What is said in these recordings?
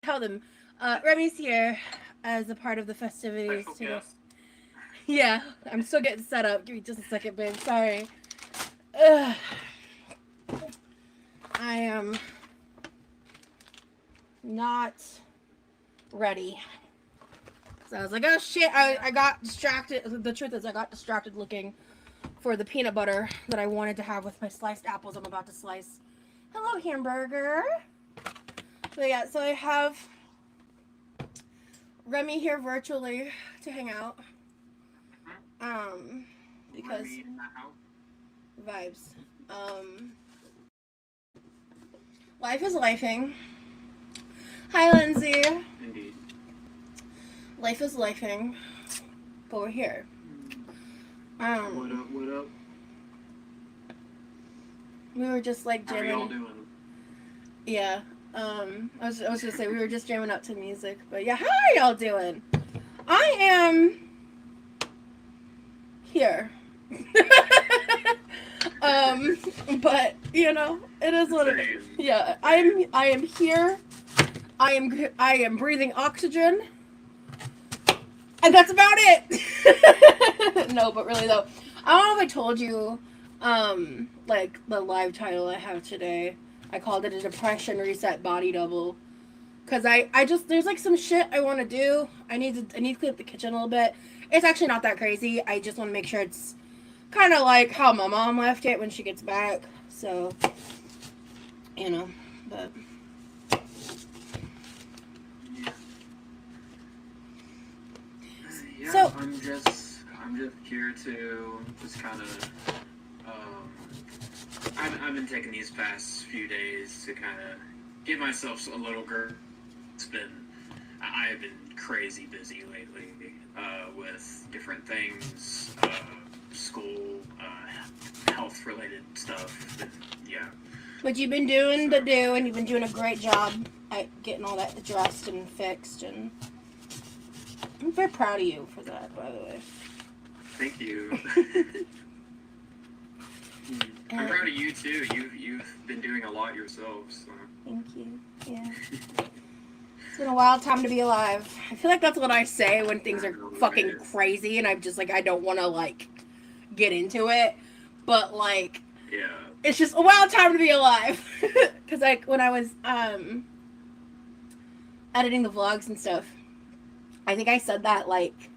tell them. Remy's here as a part of the festivities Special today. guest. Yeah, I'm still getting set up. Give me just a second, babe. Sorry. Ugh. I am not ready. So I was like, oh shit, I got distracted. The truth is, I got distracted looking for the peanut butter that I wanted to have with my sliced apples I'm about to slice. Hello, hamburger. So yeah, so I have Remy here virtually to hang out. Because Remy in the house. vibes. Life is lifing. Hi, Lindsay. Indeed. Life is lifing. But we're here. What up? What up? We were just like How are jamming. y'all doing? Yeah. I was gonna say we were just jamming up to music, but yeah, how are y'all doing? I am here. But you know, it is what it is. Yeah, I am here. I am breathing oxygen. And that's about it. No, but really though, I don't know if I told you, like the live title I have today. I called it a depression reset body double, cause I just there's like some shit I want to do. I need to clean up the kitchen a little bit. It's actually not that crazy. I just want to make sure it's kind of like how my mom left it when she gets back. So, you know, but. Yeah, So I'm just here to just kind of. I've been taking these past few days to kind of give myself a little grip. I have been crazy busy lately with different things, school, health related stuff. And, yeah. but you've been doing the do, and you've been doing a great job at getting all that addressed and fixed, and I'm very proud of you for that, by the way. Thank you. I'm proud of you too. You've been doing a lot yourself. So. Thank you. Yeah. It's been a wild time to be alive. I feel like that's what I say when things are fucking crazy, and I'm just like, I don't want to like get into it, but like, yeah, it's just a wild time to be alive. Because like when I was editing the vlogs and stuff, I think I said that like,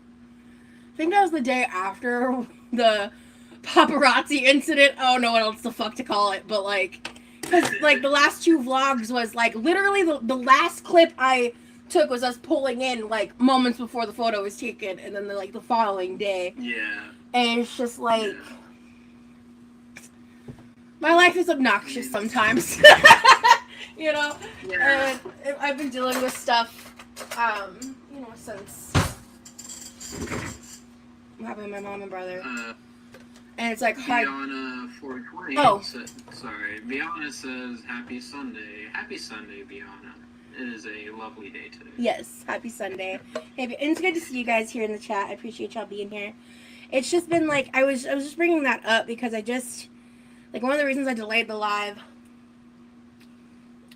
I think that was the day after the paparazzi incident. I don't know what else the fuck to call it, but like, because like the last two vlogs was like literally the last clip I took was us pulling in like moments before the photo was taken, and then the following day. Yeah. And it's just like, my life is obnoxious sometimes. You know? Yeah. And I've been dealing with stuff, you know, since what happened with my mom and brother. And it's like hard. Biana 420. Sorry. Biana says, Happy Sunday. Happy Sunday, Biana. It is a lovely day today. Yes, happy Sunday. And it's good to see you guys here in the chat. I appreciate y'all being here. It's just been like, I was just bringing that up because I just, like, one of the reasons I delayed the live,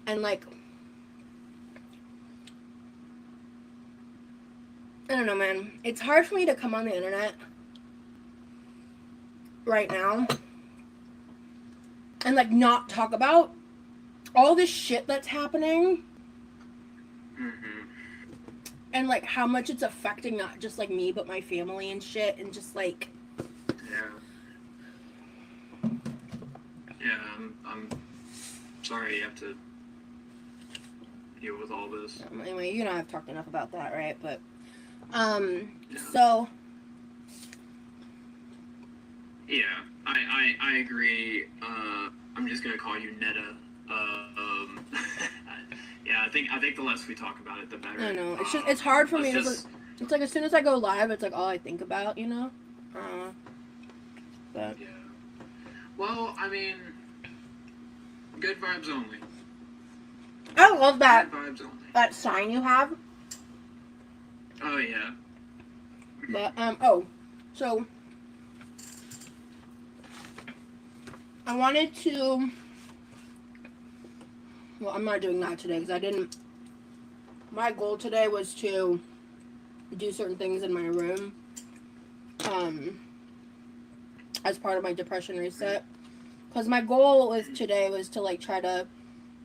and like, I don't know, man. It's hard for me to come on the internet right now and like not talk about all this shit that's happening. Mm-hmm. And like how much it's affecting not just like me but my family and shit, and just like I'm sorry you have to deal with all this. Anyway, you and I have talked enough about that, right? But so yeah, I agree. I'm just gonna call you Netta. Yeah, I think the less we talk about it, the better. I know. It's just, it's hard for me. It's like as soon as I go live, it's like all I think about, you know. But yeah. Well, I mean, good vibes only. I love that. Good vibes only. That sign you have. Oh yeah. But so I wanted to. Well, I'm not doing that today because I didn't my goal today was to do certain things in my room, as part of my depression reset. Because my goal today was to, like, try to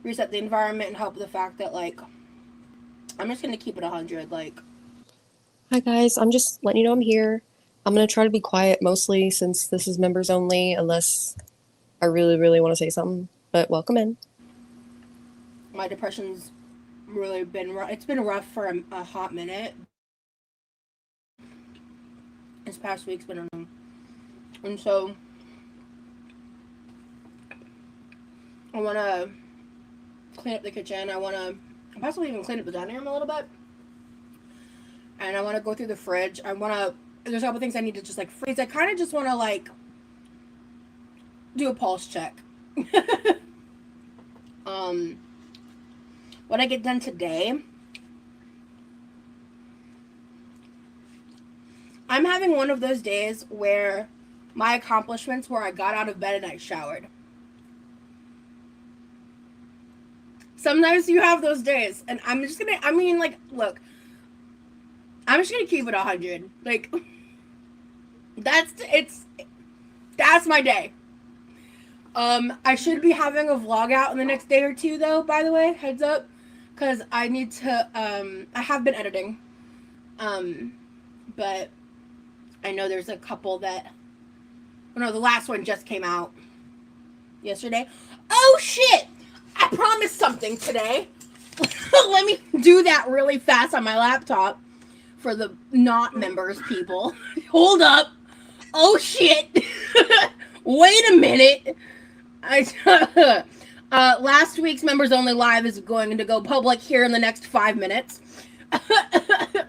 reset the environment and help the fact that, like, I'm just gonna keep it 100. Like, Hi guys, I'm just letting you know I'm here. I'm gonna try to be quiet mostly since this is members only, unless I really, really want to say something. But welcome in. my depression's really been rough. It's been rough for a hot minute. This past week's been annoying. And so I want to clean up the kitchen. I want to possibly even clean up the dining room a little bit. And I want to go through the fridge. There's a couple things I need to just, like, freeze. I kind of just want to, like, do a pulse check. What I get done today, I'm having one of those days where my accomplishments where I got out of bed and I showered. Sometimes you have those days, and I'm just gonna, look, I'm just gonna keep it 100. Like, that's my day. I should be having a vlog out in the next day or two, though, by the way, heads up, because I need to, I have been editing, but I know there's a couple that, the last one just came out yesterday. Oh, shit! I promised something today. Let me do that really fast on my laptop for the not members people. Hold up. Oh, shit. Wait a minute. Last week's members only live is going to go public here in the next 5 minutes.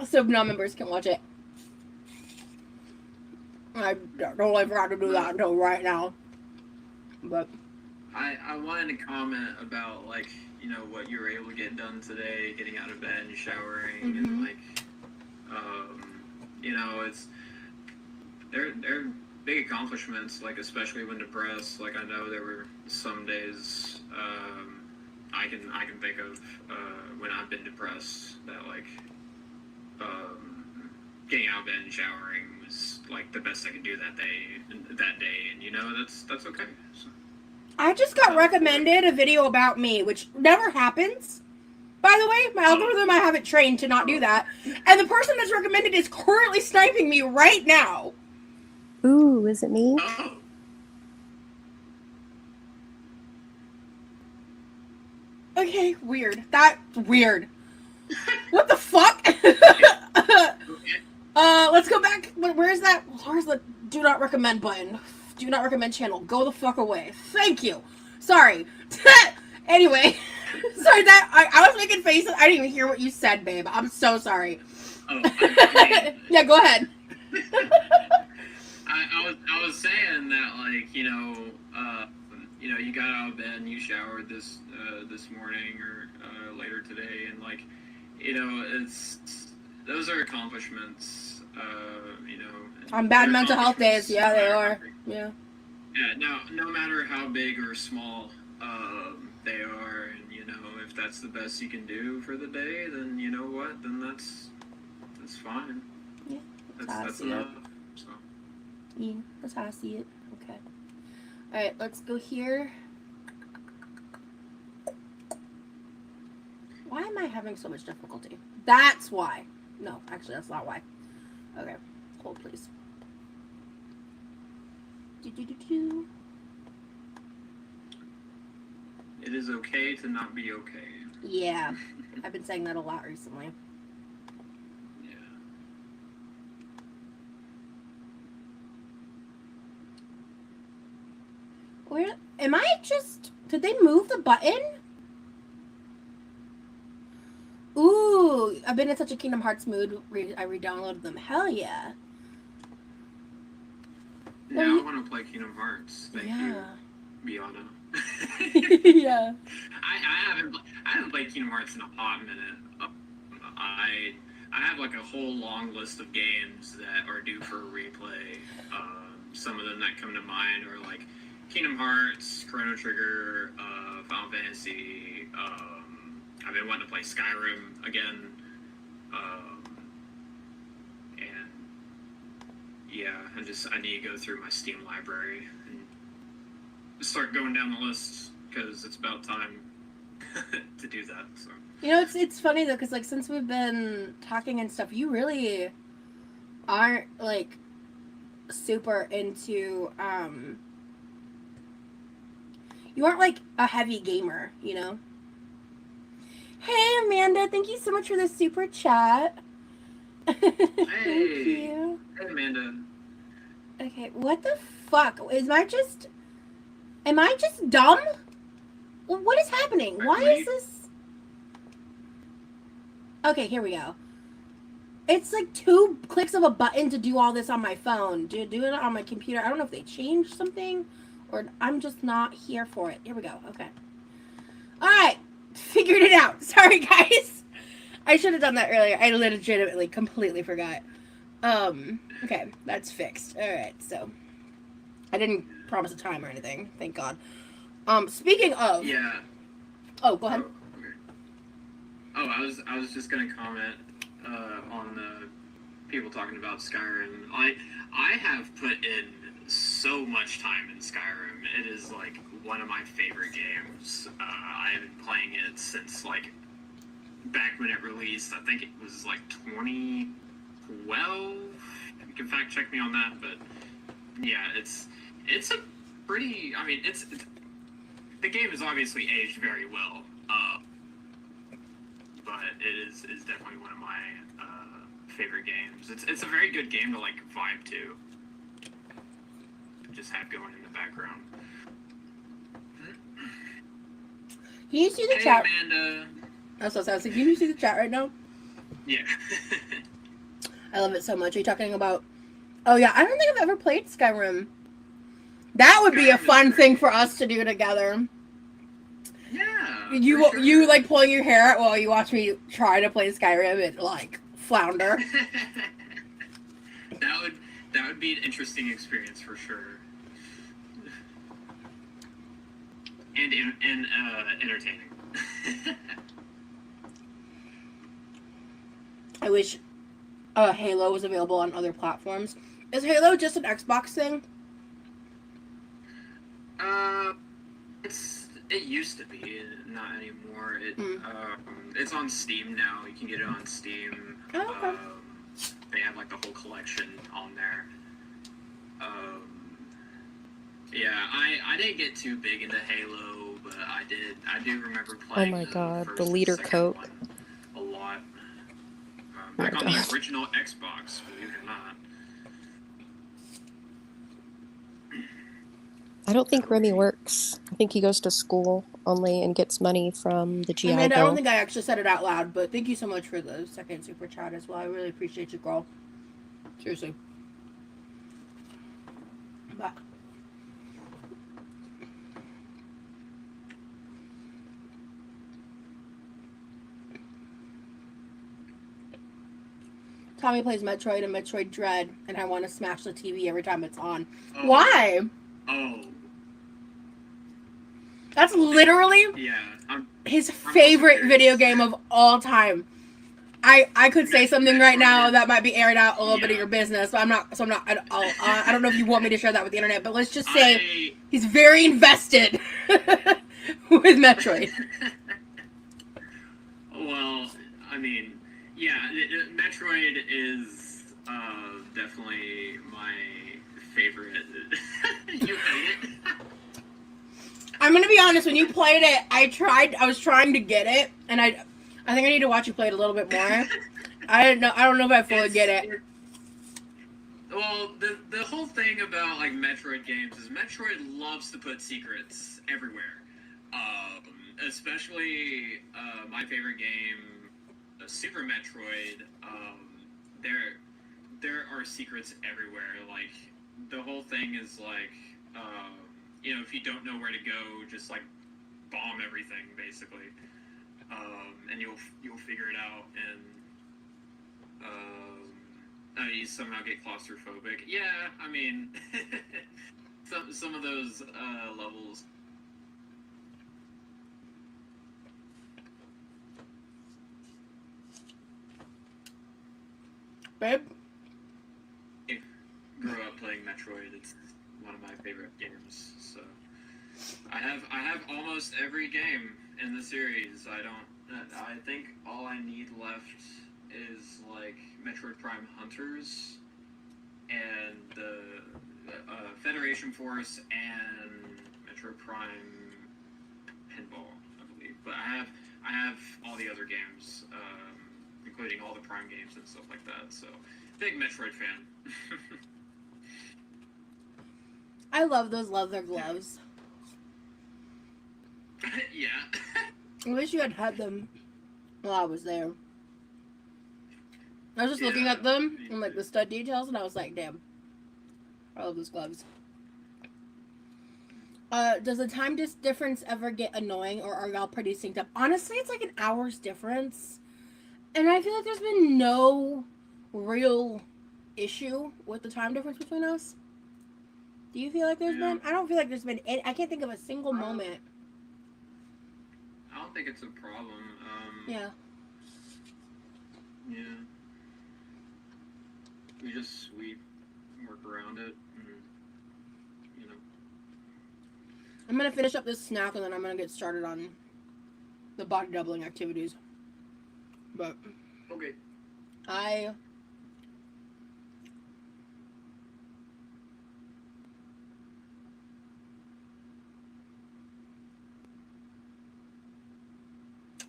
So non-members can watch it. I totally forgot to do that until right now. But I wanted to comment about, like, what you were able to get done today, getting out of bed and showering, and, like, it's they're big accomplishments, like, especially when depressed. Like, I know there were some days I can think of when I've been depressed that, like, getting out of bed and showering was, like, the best I could do that day, and that's okay. So. I just got recommended a video about me, which never happens. By the way, my algorithm, I have it trained to not do that. And the person that's recommended is currently sniping me right now. Ooh, is it me? Oh. Okay, weird. That's weird. What the fuck? Let's go back. Where's the do not recommend button? Do not recommend channel. Go the fuck away. Thank you. Sorry. Anyway, sorry that I was making faces. I didn't even hear what you said, babe. I'm so sorry. Oh, I mean, yeah, go ahead. I was saying that, like, you got out of bed and you showered this morning or later today, and, like, those are accomplishments. On bad mental health days, yeah, they are. Yeah. Yeah. No matter how big or small they are, and if that's the best you can do for the day, then you know what? Then that's fine. Yeah. That's enough. So. Yeah, that's how I see it. Okay. All right, let's go here. Why am I having so much difficulty? That's why. No, actually, that's not why. Okay, hold please. It is okay to not be okay. Yeah, I've been saying that a lot recently. Yeah. Where am I? Did they move the button? Ooh, I've been in such a Kingdom Hearts mood. I re-downloaded them. Hell yeah. Now I want to play Kingdom Hearts. Thank you, Biana. Yeah. I haven't played Kingdom Hearts in a hot minute. I have, like, a whole long list of games that are due for a replay. Some of them that come to mind are, like, Kingdom Hearts, Chrono Trigger, Final Fantasy, I've been wanting to play Skyrim again. And yeah, I need to go through my Steam library and start going down the list because it's about time to do that. So. You know, it's funny though, because like since we've been talking and stuff, you really aren't like super into you aren't like a heavy gamer, you know. Hey Amanda, thank you so much for the super chat. Thank you. Hey Amanda. Okay, what the fuck? Am I just dumb? What is happening? Why is this? Okay, here we go. It's like 2 clicks of a button to do all this on my phone. Do it on my computer. I don't know if they changed something or I'm just not here for it. Here we go. Okay. All right. Figured it out. Sorry, guys. I should have done that earlier. I legitimately completely forgot. Okay, that's fixed. All right, so I didn't promise a time or anything. Thank God. Speaking of. Yeah. Oh, go ahead. Oh, I was just gonna comment on the people talking about Skyrim. I have put in so much time in Skyrim. It is like one of my favorite games. I've been playing it since like back when it released. I think it was like 2012. You can fact check me on that, but yeah, it's a pretty. I mean, it's the game is obviously aged very well. But it is definitely one of my favorite games. It's a very good game to like vibe to. Just have going in the background. Can you see the Hey, chat? Amanda. That's what I was saying. Can you see the chat right now? Yeah. I love it so much. Are you talking about? Oh yeah, I don't think I've ever played Skyrim. That would be a fun thing for us to do together. Yeah. You like pulling your hair out while you watch me try to play Skyrim and like flounder. that would be an interesting experience for sure. And entertaining. I wish Halo was available on other platforms. Is Halo just an Xbox thing? It used to be, not anymore. It's on Steam now. You can get it on Steam. Oh, okay. They have like the whole collection on there. Yeah, I didn't get too big into Halo, but I do remember playing. Oh my god, first the and leader second coat. one a lot. Oh Back my on God. the original Xbox, believe it or not. I don't think Remy works. I think he goes to school only and gets money from the GI Amanda, I don't Bill. think I actually said it out loud, but thank you so much for the second super chat as well. I really appreciate you, girl. Seriously. Bye. Tommy plays Metroid and Metroid Dread, and I want to smash the TV every time it's on. Oh. Why? Oh. That's literally Yeah. his favorite curious. video game of all time. I could say something right now that might be aired out a little bit of your business, but I'm not. So I'm not. I don't know if you want me to share that with the internet, but let's just say he's very invested with Metroid. Well, I mean, yeah, Metroid is definitely my favorite. You hate it? I'm gonna be honest. When you played it, I was trying to get it, and I think I need to watch you play it a little bit more. I don't know if I fully get it. Well, the whole thing about like Metroid games is Metroid loves to put secrets everywhere. Especially my favorite game, Super Metroid. There are secrets everywhere. Like the whole thing is like, if you don't know where to go, just like bomb everything basically, and you'll figure it out. And you somehow get claustrophobic. Yeah, I mean, some of those levels. Babe? Grew up playing Metroid. It's one of my favorite games. So I have almost every game in the series. I think all I need left is like Metroid Prime Hunters and the Federation Force and Metroid Prime Pinball, I believe. But I have all the other games, including all the Prime games and stuff like that. So big Metroid fan. I love those leather gloves. Yeah. I wish you had them while I was there. I was just looking at them and like the stud details, and I was like, damn. I love those gloves. Does the time difference ever get annoying, or are y'all pretty synced up? Honestly, it's like an hour's difference. And I feel like there's been no real issue with the time difference between us. Do you feel like there's been? I don't feel like there's been any, I can't think of a single moment. I don't think it's a problem. Yeah. Yeah. We work around it, and, you know. I'm gonna finish up this snack and then I'm gonna get started on the body doubling activities. But Okay.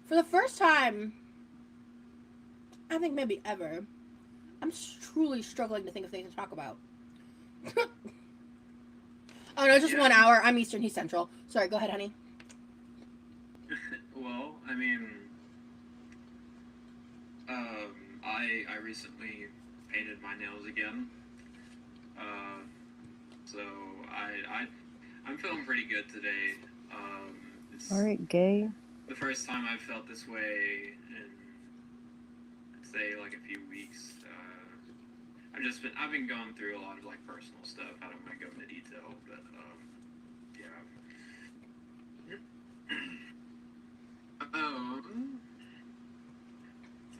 For the first time, I think maybe ever, I'm truly struggling to think of things to talk about. Oh no, it's just 1 hour. I'm Eastern, he's Central. Sorry, go ahead, honey. Well, I mean, I recently painted my nails again. So I'm feeling pretty good today. It's Alright, gay. the first time I've felt this way in, I'd say, like a few weeks. I've been going through a lot of like personal stuff. I don't want to go into detail, but yeah.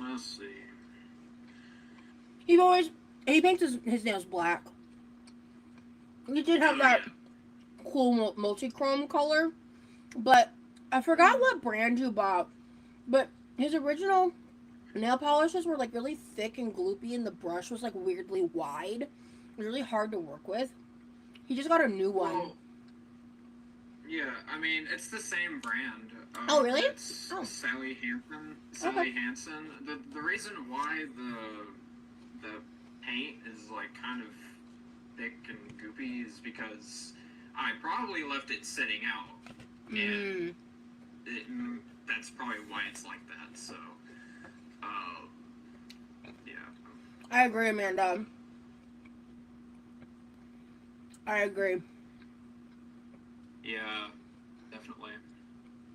Let's see. He paints his nails black. He did have that cool multi-chrome color, but I forgot what brand you bought. But his original nail polishes were like really thick and gloopy, and the brush was like weirdly wide. It was really hard to work with. He just got a new one. Well, yeah, I mean, it's the same brand. Oh, really? It's Sally Hansen. Sally Hansen. The reason why the paint is like kind of thick and goopy is because I probably left it sitting out, and that's probably why it's like that. So, yeah. I agree, Amanda. I agree. Yeah, definitely.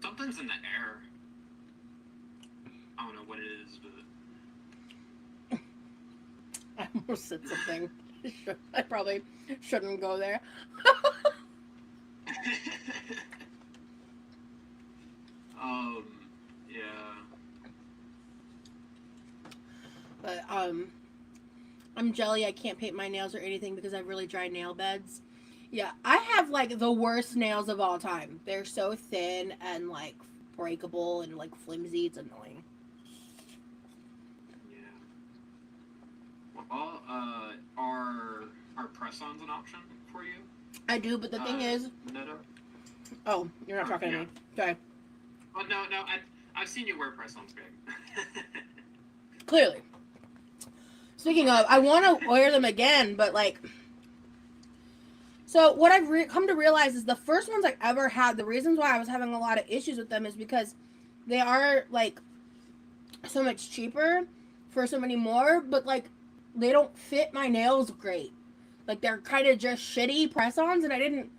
Something's in the air. I don't know what it is, but I almost said something. I probably shouldn't go there. Yeah. But I'm jelly. I can't paint my nails or anything because I have really dry nail beds. Yeah, I have like the worst nails of all time. They're so thin and like breakable and like flimsy. It's annoying. Yeah. Well, are press-ons an option for you? I do, but the thing is, Neto? oh, you're not talking to me. Sorry. Oh no, I've seen you wear press-ons, babe. Clearly. Speaking of, I want to wear them again, but like. So what I've come to realize is the first ones I ever had, the reasons why I was having a lot of issues with them is because they are like so much cheaper for so many more, but like they don't fit my nails great. Like they're kind of just shitty press-ons, and I didn't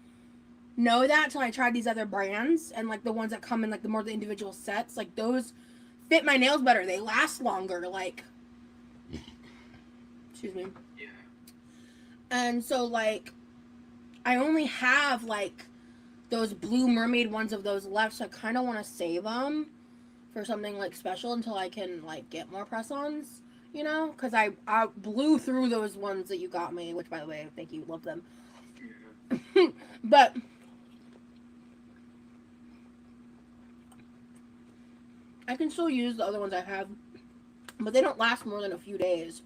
know that until I tried these other brands, and like the ones that come in like the individual sets, like those fit my nails better. They last longer, like excuse me. Yeah. And so like I only have like those blue mermaid ones of those left, so I kind of want to save them for something like special until I can like get more press-ons. you know, because I blew through those ones that you got me, which, by the way, thank you, love them. Yeah. But I can still use the other ones I have, but they don't last more than a few days.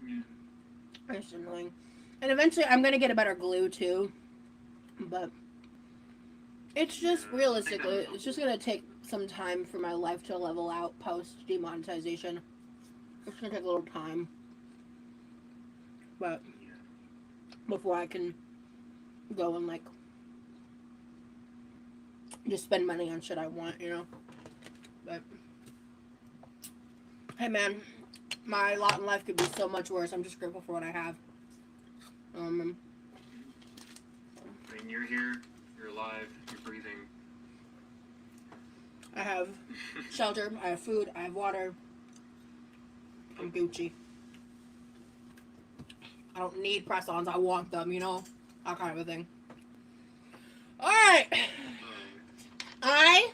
Yeah. It's annoying. And eventually I'm going to get a better glue, too. But it's just, realistically, it's just going to take some time for my life to level out post demonetization. It's going to take a little time. But before I can go and, like, just spend money on shit I want, you know? But, hey, man, my lot in life could be so much worse. I'm just grateful for what I have. I mean, you're here, you're alive, you're breathing. I have shelter, I have food, I have water. I'm Gucci. I don't need press-ons, I want them, you know? That kind of a thing. Alright! I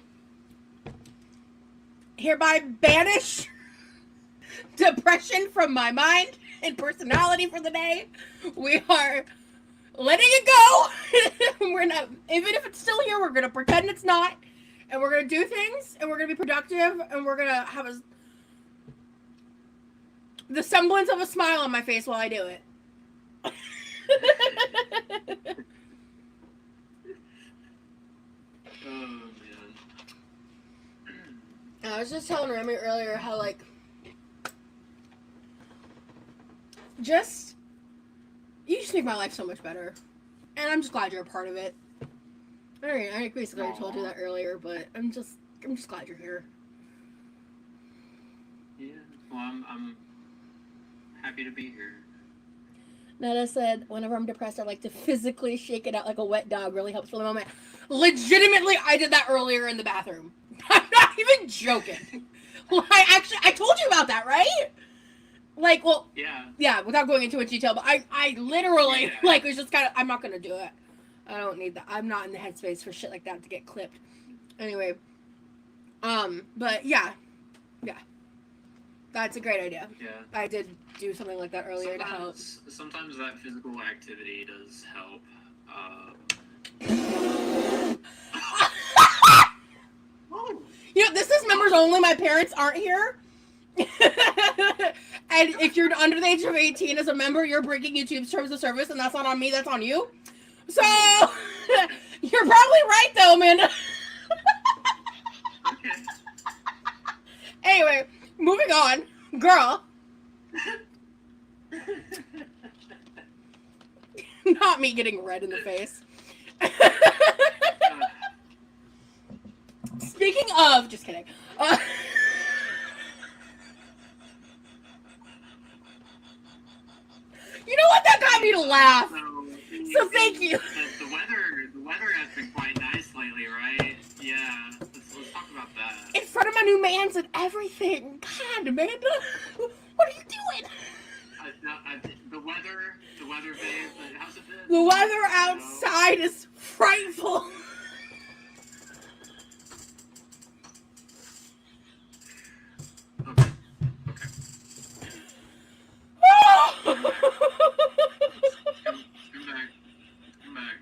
hereby banish depression from my mind and personality for the day. We are letting it go. We're not, even if it's still here, we're gonna pretend it's not, and we're gonna do things, and we're gonna be productive, and we're gonna have the semblance of a smile on my face while I do it. Oh, man. I was just telling Remy earlier how, like, you just make my life so much better. And I'm just glad you're a part of it. I basically told you that earlier, but I'm just glad you're here. Yeah, well, I'm happy to be here. Netta said, whenever I'm depressed, I like to physically shake it out like a wet dog. Really helps for the moment. Legitimately, I did that earlier in the bathroom. I'm not even joking. I told you about that, right? Like, well, yeah, without going into much detail, but I literally, like, was just kind of, I'm not going to do it. I don't need that. I'm not in the headspace for shit like that to get clipped. Anyway, but yeah. That's a great idea. Yeah. I did do something like that earlier to help. Sometimes that physical activity does help. You know, this is members only. My parents aren't here. And if you're under the age of 18 as a member, you're breaking YouTube's terms of service, and that's not on me, that's on you. So, you're probably right, though, Amanda. Okay. Anyway, moving on. Girl. Not me getting red in the face. Speaking of, just kidding. You know what? That got me to laugh. So thank you. The weather has been quite nice lately, right? Yeah. Let's talk about that. In front of my new man's and everything. God, Amanda, what are you doing? The weather, babe. How's it been? The weather outside is frightful. Okay. Come back. Come back.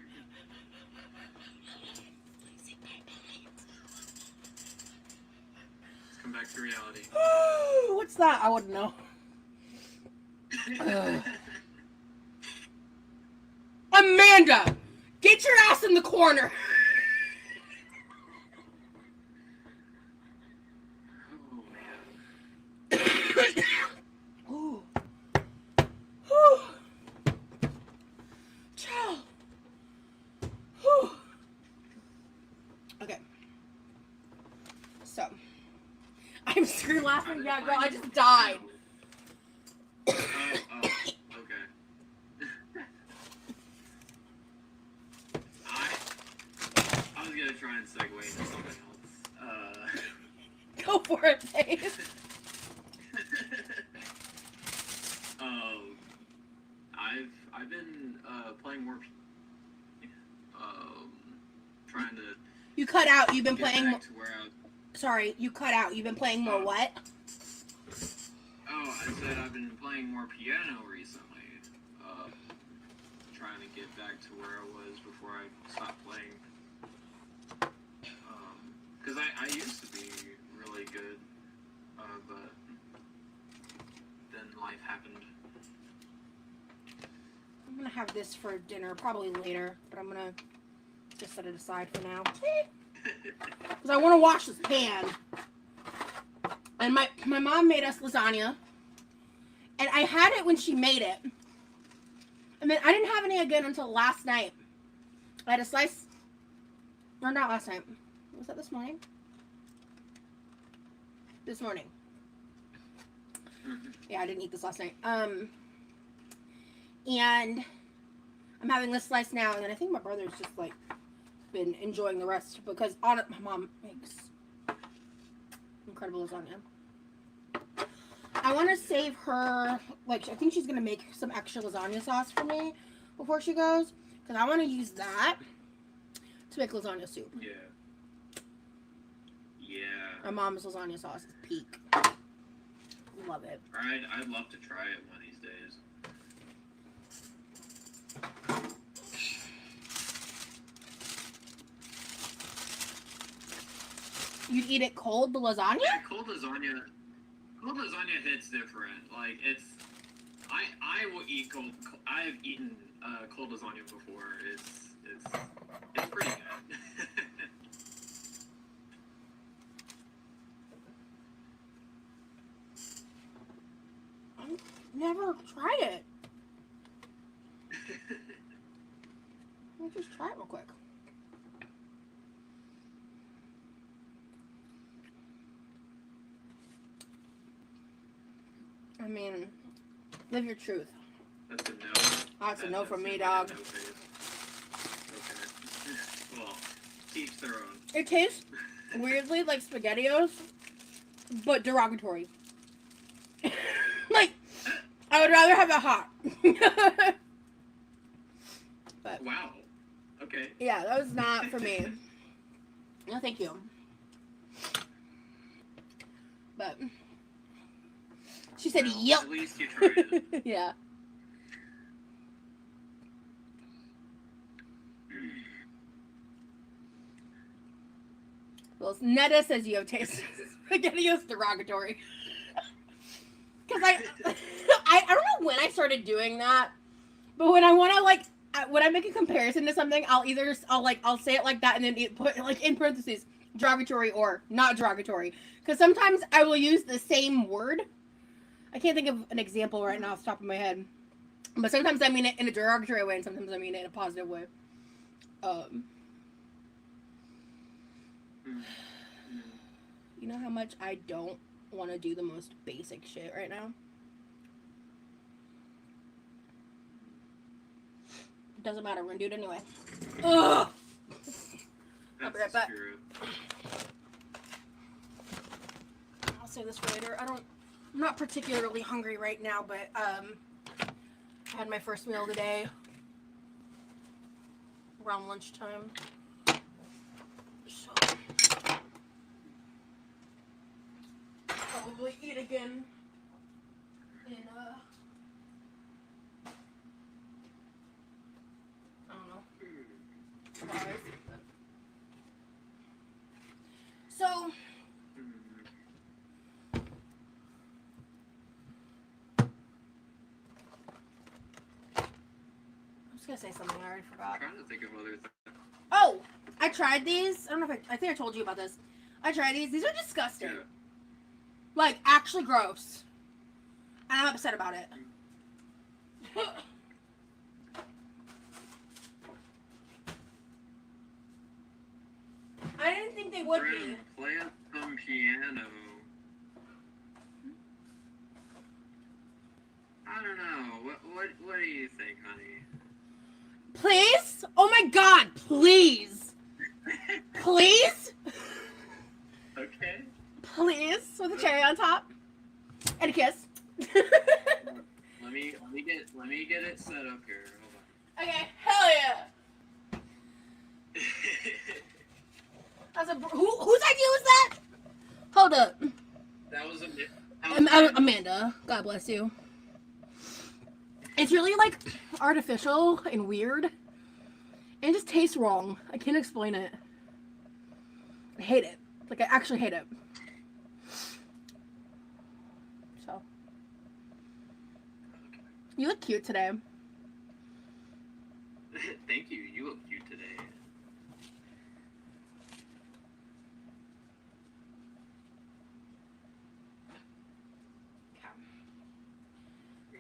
Let's come back to reality. What's that? I wouldn't know. Amanda, get your ass in the corner. Oh, man. Ooh. Chill. Okay. So, I'm scream laughing. Yeah, girl, I just died. Okay. I was gonna try and segue into something else. Go for it, Dave. I've been playing more. Trying to. You cut out. You've been get playing. back to where I was. Sorry, you cut out. You've been playing more what? I said I've been playing more piano recently. Trying to get back to where I was before I stopped playing. Because I used to be really good, but then life happened. I'm gonna have this for dinner, probably later, but I'm gonna just set it aside for now. Because I want to wash this pan. And my mom made us lasagna. And I had it when she made it. And then I didn't have any again until last night. I had a slice. Or not last night. Was that this morning? This morning. Yeah, I didn't eat this last night. And I'm having this slice now, and then I think my brother's just like been enjoying the rest because my mom makes incredible lasagna. I want to save her, like, I think she's going to make some extra lasagna sauce for me before she goes, because I want to use that to make lasagna soup. Yeah. Yeah. My mom's lasagna sauce is peak. Love it. I'd love to try it one of these days. You'd eat it cold, the lasagna? Yeah, cold lasagna hits different. Like, I will eat cold. I have eaten cold lasagna before. It's pretty good. I've never tried it. Let me just try it real quick. I mean, live your truth. That's a no. That's a no from me, a dog. no, okay. Well, each their own. It tastes weirdly like SpaghettiOs, but derogatory. Like, I would rather have it hot. But Wow. Okay. yeah, that was not for me. No, thank you. But she said, Well, "Yep." At least you tried it. Yeah. Well, Netta says you have taste. SpaghettiOs derogatory. Because I don't know when I started doing that, but when I want to when I make a comparison to something, I'll say it like that and then put like in parentheses derogatory or not derogatory. Because sometimes I will use the same word. I can't think of an example right now off the top of my head, but sometimes I mean it in a derogatory way and sometimes I mean it in a positive way. You know how much I don't want to do the most basic shit right now? It doesn't matter, we're gonna do it anyway. Ugh! I'll be right back. I'll save this for later. I'm not particularly hungry right now, but I had my first meal today around lunchtime. So probably eat again in I don't know. 5. So I was gonna say something I already forgot. I'm trying to think of other things. Oh, I tried these. I don't know if I think I told you about this. I tried these. These are disgusting. Yeah. Like, actually gross. And I'm upset about it. I didn't think they would be. Play some piano. I don't know. What do you think, honey? Please? Oh my god, please. Please? Okay. Please, with a cherry on top. And a kiss. Let me get it set up here. Hold Okay, hell yeah. on. That's whose idea was that? Hold up. That was a Amanda, God bless you. It's really like artificial and weird. And it just tastes wrong. I can't explain it. I hate it. Like, I actually hate it. So. You look cute today. Thank you. You look cute today.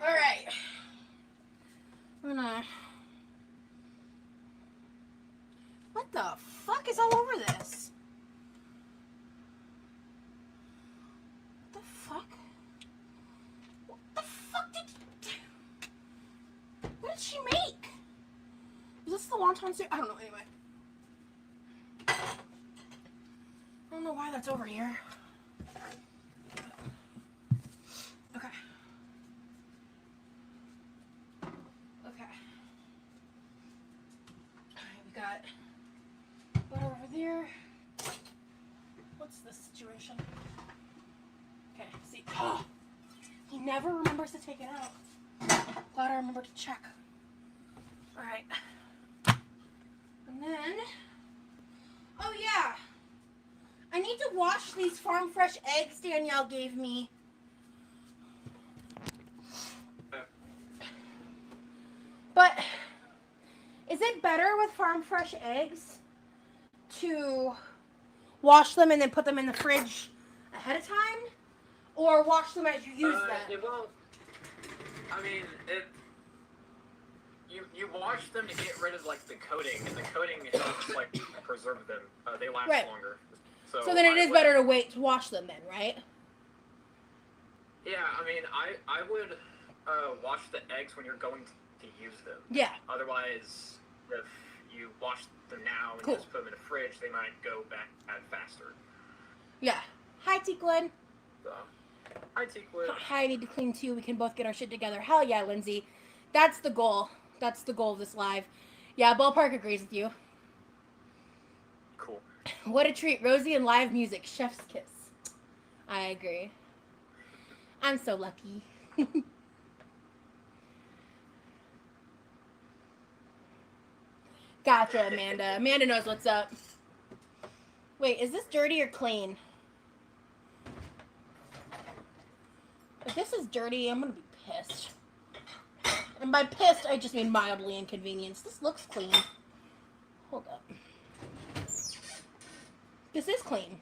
Alright. We're gonna... What the fuck is all over this? What the fuck? What the fuck did... What did she make? Is this the wonton soup? I don't know, anyway. I don't know why that's over here. Okay. Okay. Alright, we got butter over there. What's this situation? Okay, see. Oh, he never remembers to take it out. Glad I remember to check. Alright. And then, oh yeah, I need to wash these farm fresh eggs Danielle gave me. But is it better with farm fresh eggs to wash them and then put them in the fridge ahead of time, or wash them as you use them? It won't. I mean, you wash them to get rid of like the coating, and the coating helps like preserve them. They last longer. So then it is better to wait to wash them then, right? Yeah, I mean, I would wash the eggs when you're going to use them. Yeah. Otherwise, if you wash them now and just put them in the fridge, they might go back faster. Yeah. Hi, Teaklin. So, hi, Teaklin. Hi, I need to clean too. We can both get our shit together. Hell yeah, Lindsay. That's the goal. That's the goal of this live. Yeah, Ballpark agrees with you. Cool. What a treat. Rosie and live music. Chef's kiss. I agree. I'm so lucky. Gotcha, Amanda. Amanda knows what's up. Wait, is this dirty or clean? If this is dirty, I'm gonna be pissed. And by pissed, I just mean mildly inconvenienced. This looks clean. Hold up. This is clean.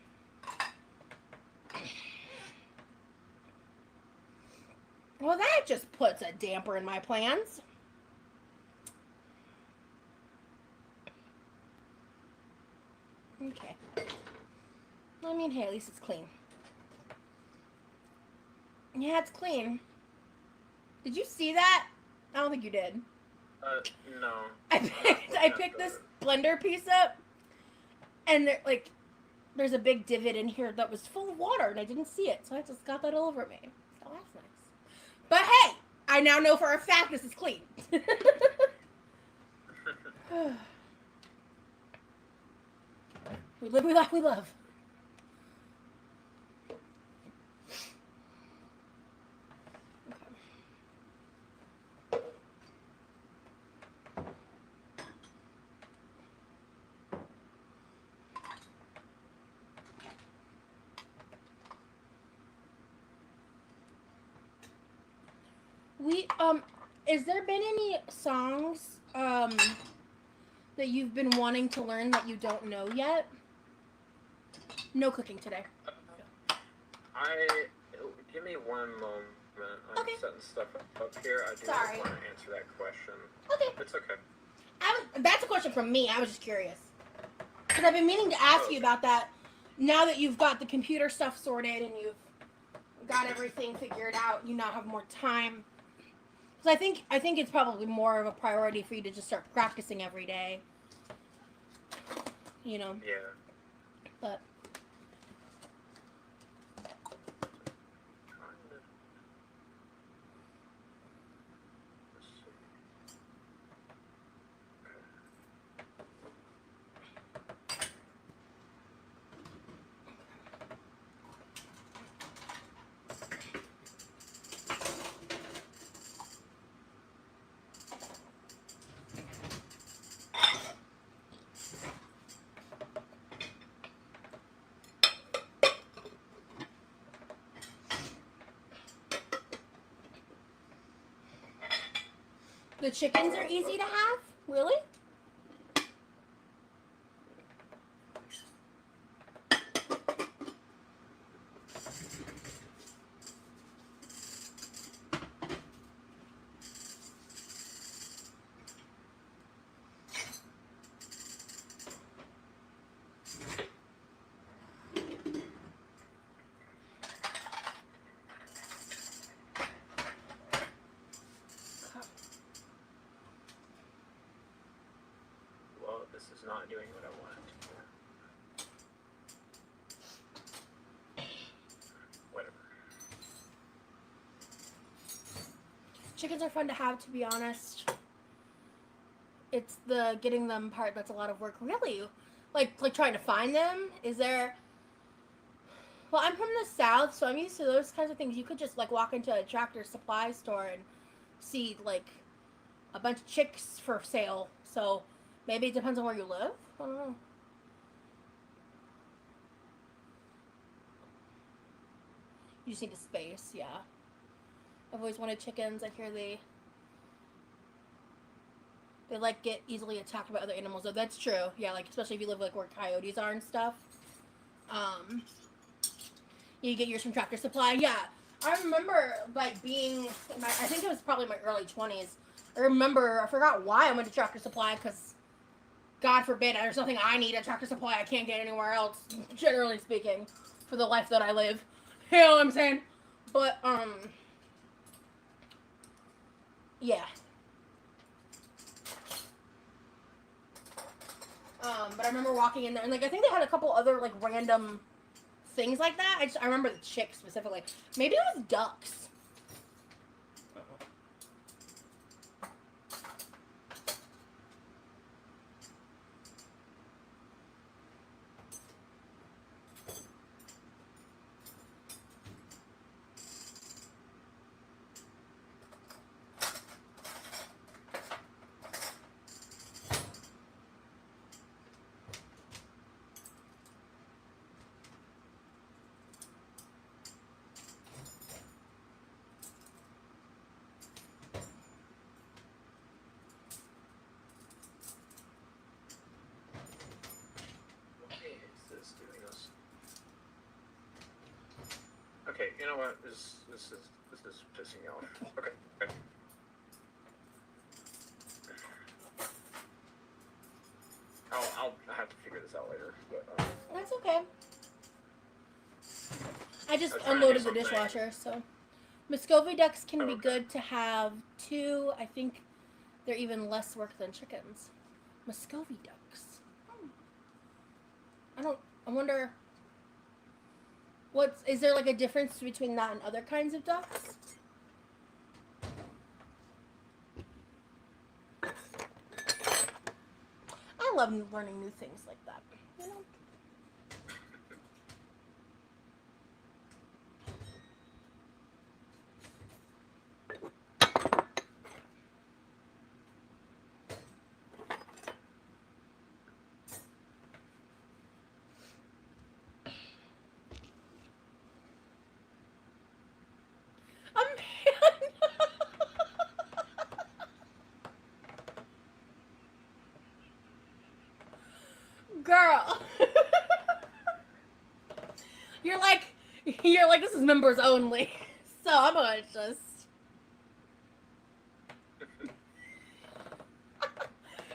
Well, that just puts a damper in my plans. Okay. I mean, hey, at least it's clean. Yeah, it's clean. Did you see that? I don't think you did. No. I picked this blender piece up, and there's a big divot in here that was full of water, and I didn't see it, so I just got that all over me. So that's nice. But hey, I now know for a fact this is clean. We live, we laugh, we love. Has there been any songs, that you've been wanting to learn that you don't know yet? No cooking today. Give me one moment. I'm Okay. setting stuff up here. I do Sorry. want to answer that question. Okay. It's okay. That's a question from me. I was just curious. Because I've been meaning to ask you about that now that you've got the computer stuff sorted and you've got everything figured out. You now have more time. Because I think it's probably more of a priority for you to just start practicing every day. You know? Yeah. But... The chickens are easy to have? Really? Well, this is not doing what I want it to. Whatever. Chickens are fun to have, to be honest. It's the getting them part that's a lot of work. Really? Like trying to find them? Is there... Well, I'm from the South, so I'm used to those kinds of things. You could just, like, walk into a Tractor Supply store and see, like, a bunch of chicks for sale. So maybe it depends on where you live. I don't know. You just need a space, yeah. I've always wanted chickens. I hear they like get easily attacked by other animals. So that's true. Yeah, like especially if you live like where coyotes are and stuff. You get yours from Tractor Supply. Yeah, I remember like being. I think it was probably my early 20s. I forgot why I went to Tractor Supply because, God forbid, there's nothing I need at Tractor Supply I can't get anywhere else. Generally speaking, for the life that I live, you know what I'm saying? But yeah. But I remember walking in there, and like I think they had a couple other like random things like that. I remember the chick specifically. Maybe it was ducks. Okay, you know what? This is pissing me off. Okay. I'll have to figure this out later. But, That's okay. I just I was trying to do unloaded the something. dishwasher, so Muscovy ducks can be Okay. good to have too. I think they're even less work than chickens. Muscovy ducks. I wonder. Is there like a difference between that and other kinds of ducks? I love learning new things like that. You know. Girl. You're like this is members only. So I'm gonna just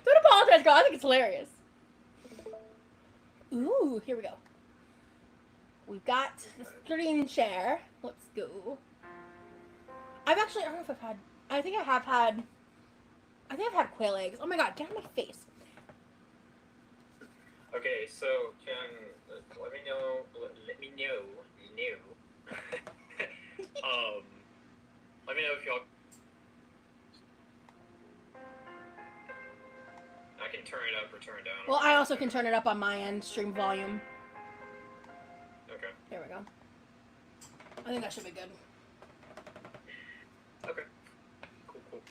don't apologize, girl. I think it's hilarious. Ooh, here we go. We've got the screen share. Let's go. I don't know if I've had. I think I've had quail eggs. Oh my god, get out of my face. Okay, so let me know. Let me know. Let me know if y'all. I can turn it up or turn it down. Well, I also can turn it up on my end, stream volume. Okay. There we go. I think that should be good. Okay. Cool.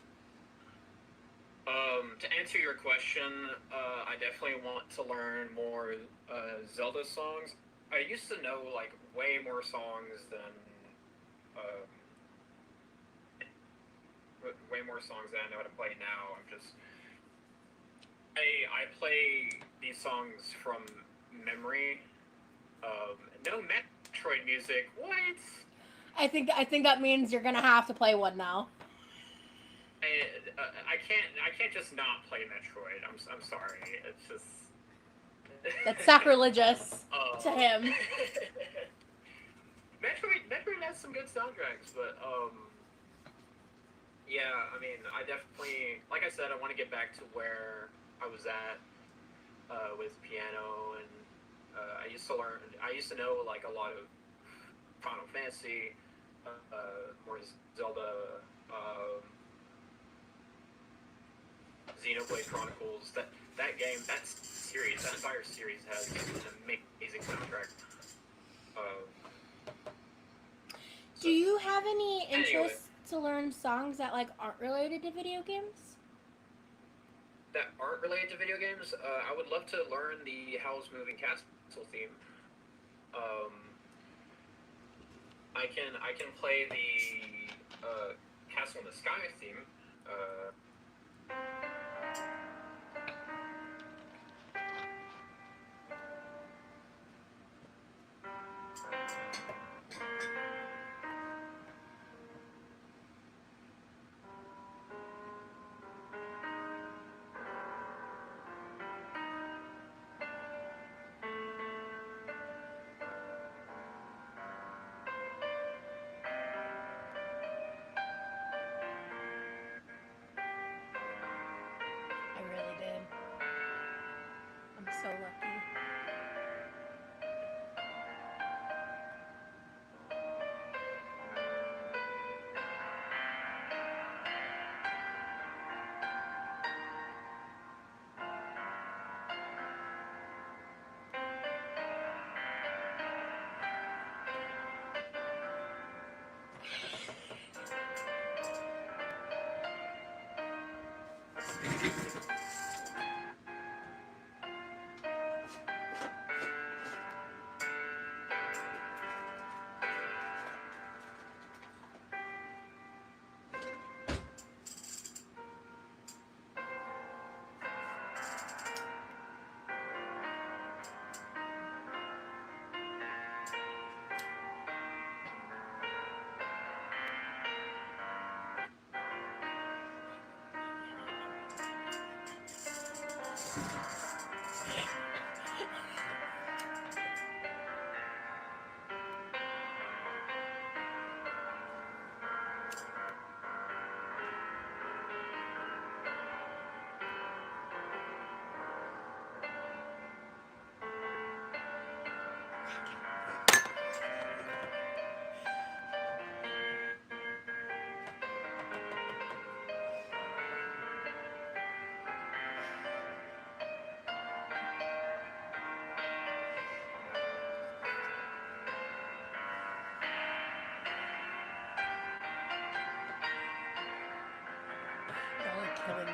To answer your question, I definitely want to learn more Zelda songs. I used to know like way more songs than way more songs than I know how to play now. I play these songs from memory. No Metroid music. What? I think that means you're gonna have to play one now. I can't just not play Metroid. I'm sorry. It's just That's sacrilegious to him. Metroid has some good soundtracks, but yeah, I mean, I definitely, like I said, I want to get back to where I was at with piano, and I used to know like a lot of Final Fantasy, more Zelda, Xenoblade Chronicles. That entire series has an amazing soundtrack. Do you have any interest to learn songs that like aren't related to video games? That aren't related to video games? I would love to learn the Howl's Moving Castle theme. I can play the Castle in the Sky theme. I really did. I'm so lucky. Y'all are killing me.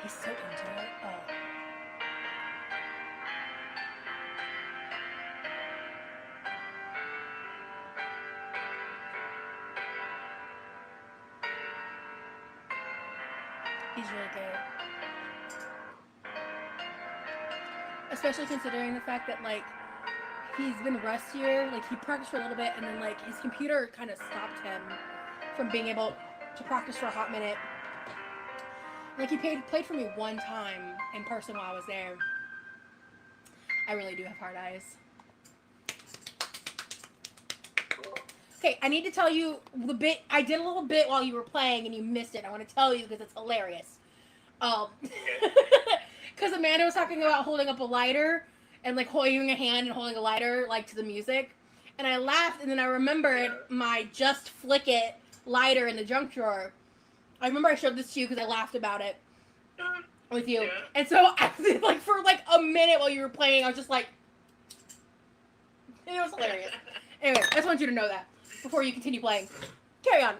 He's so into it. Oh. He's really good. Especially considering the fact that, like, he's been rustier. Like, he practiced for a little bit, and then, like, his computer kind of stopped him from being able to practice for a hot minute. Like, he played for me one time in person while I was there. I really do have hard eyes. Okay, I need to tell you the bit. I did a little bit while you were playing, and you missed it. I want to tell you because it's hilarious. Because Amanda was talking about holding up a lighter and like holding a hand and holding a lighter like to the music, and I laughed, and then I remembered my Just Flick It lighter in the junk drawer. I remember I showed this to you because I laughed about it with you, and so I did, like for like a minute while you were playing, I was just like, and it was hilarious. Anyway, I just want you to know that before you continue playing. Carry on.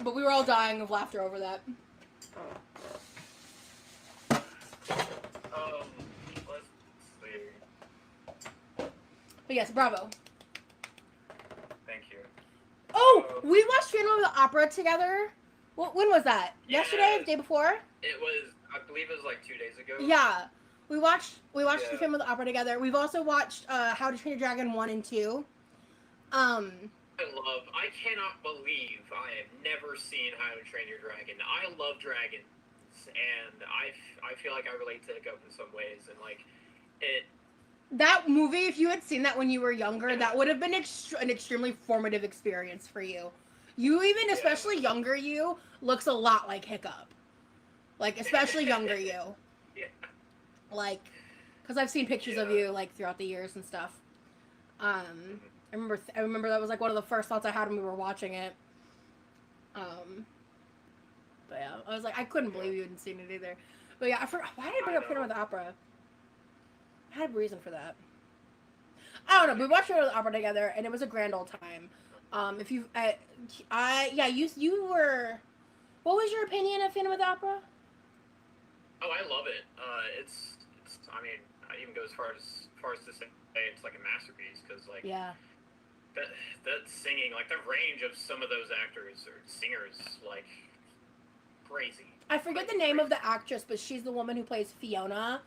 But we were all dying of laughter over that. Let's see. But yes, bravo. Thank you. Oh, we watched Phantom of the Opera together. Well, when was that? Yeah. Yesterday? The day before? It was, I believe it was like 2 days ago. Yeah. We watched the Yeah. Phantom of the Opera together. We've also watched How to Train Your Dragon 1 and 2. I cannot believe I have never seen How to Train Your Dragon. I love dragons, and I feel like I relate to Hiccup in some ways, and like it. That movie, if you had seen that when you were younger, that would have been an extremely formative experience for you. You even, especially younger you, looks a lot like Hiccup. Like, especially younger you. Yeah. Like, because I've seen pictures of you, like, throughout the years and stuff. I remember that was, like, one of the first thoughts I had when we were watching it. But yeah, I was like, I couldn't believe you hadn't seen it either. But yeah, I forgot, why did I bring up Phantom of the Opera? I had a reason for that. I don't know. We watched Phantom of the Opera together, and it was a grand old time. If you, you were. What was your opinion of Phantom of the Opera? Oh, I love it. It's. I mean, I even go as far as to say it's like a masterpiece because like. Yeah. That singing, like the range of some of those actors or singers, like crazy. I forget the name of the actress, but she's the woman who plays Fiona.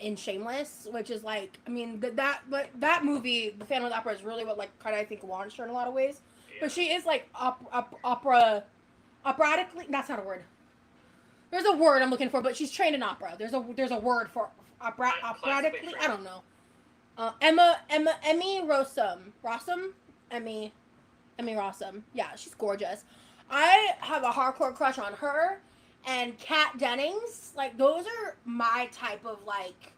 In Shameless, which is like, I mean, that movie, The Phantom of the Opera, is really what like kind of I think launched her in a lot of ways. Yeah. But she is like operatically. That's not a word. There's a word I'm looking for, but she's trained in opera. There's a word for operatically. I don't know. Emmy Rossum. Emmy Rossum. Yeah, she's gorgeous. I have a hardcore crush on her. And Kat Dennings, like, those are my type of, like,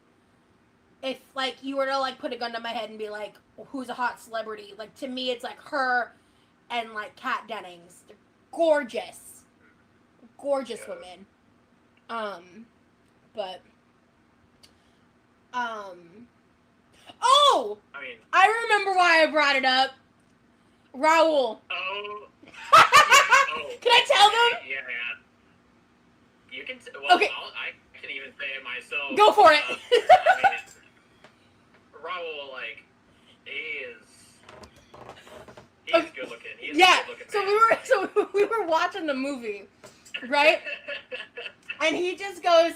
if, like, you were to, like, put a gun to my head and be like, who's a hot celebrity? Like, to me, it's, like, her and, like, Kat Dennings. They're gorgeous. Gorgeous women. But, oh! I remember why I brought it up. Raul. Oh. Can I tell them? Yeah. You can. Well, okay. I can even say it myself. Go for it. I mean, Raul, like, he's good looking. He's a good looking man. we were watching the movie, right? And he just goes,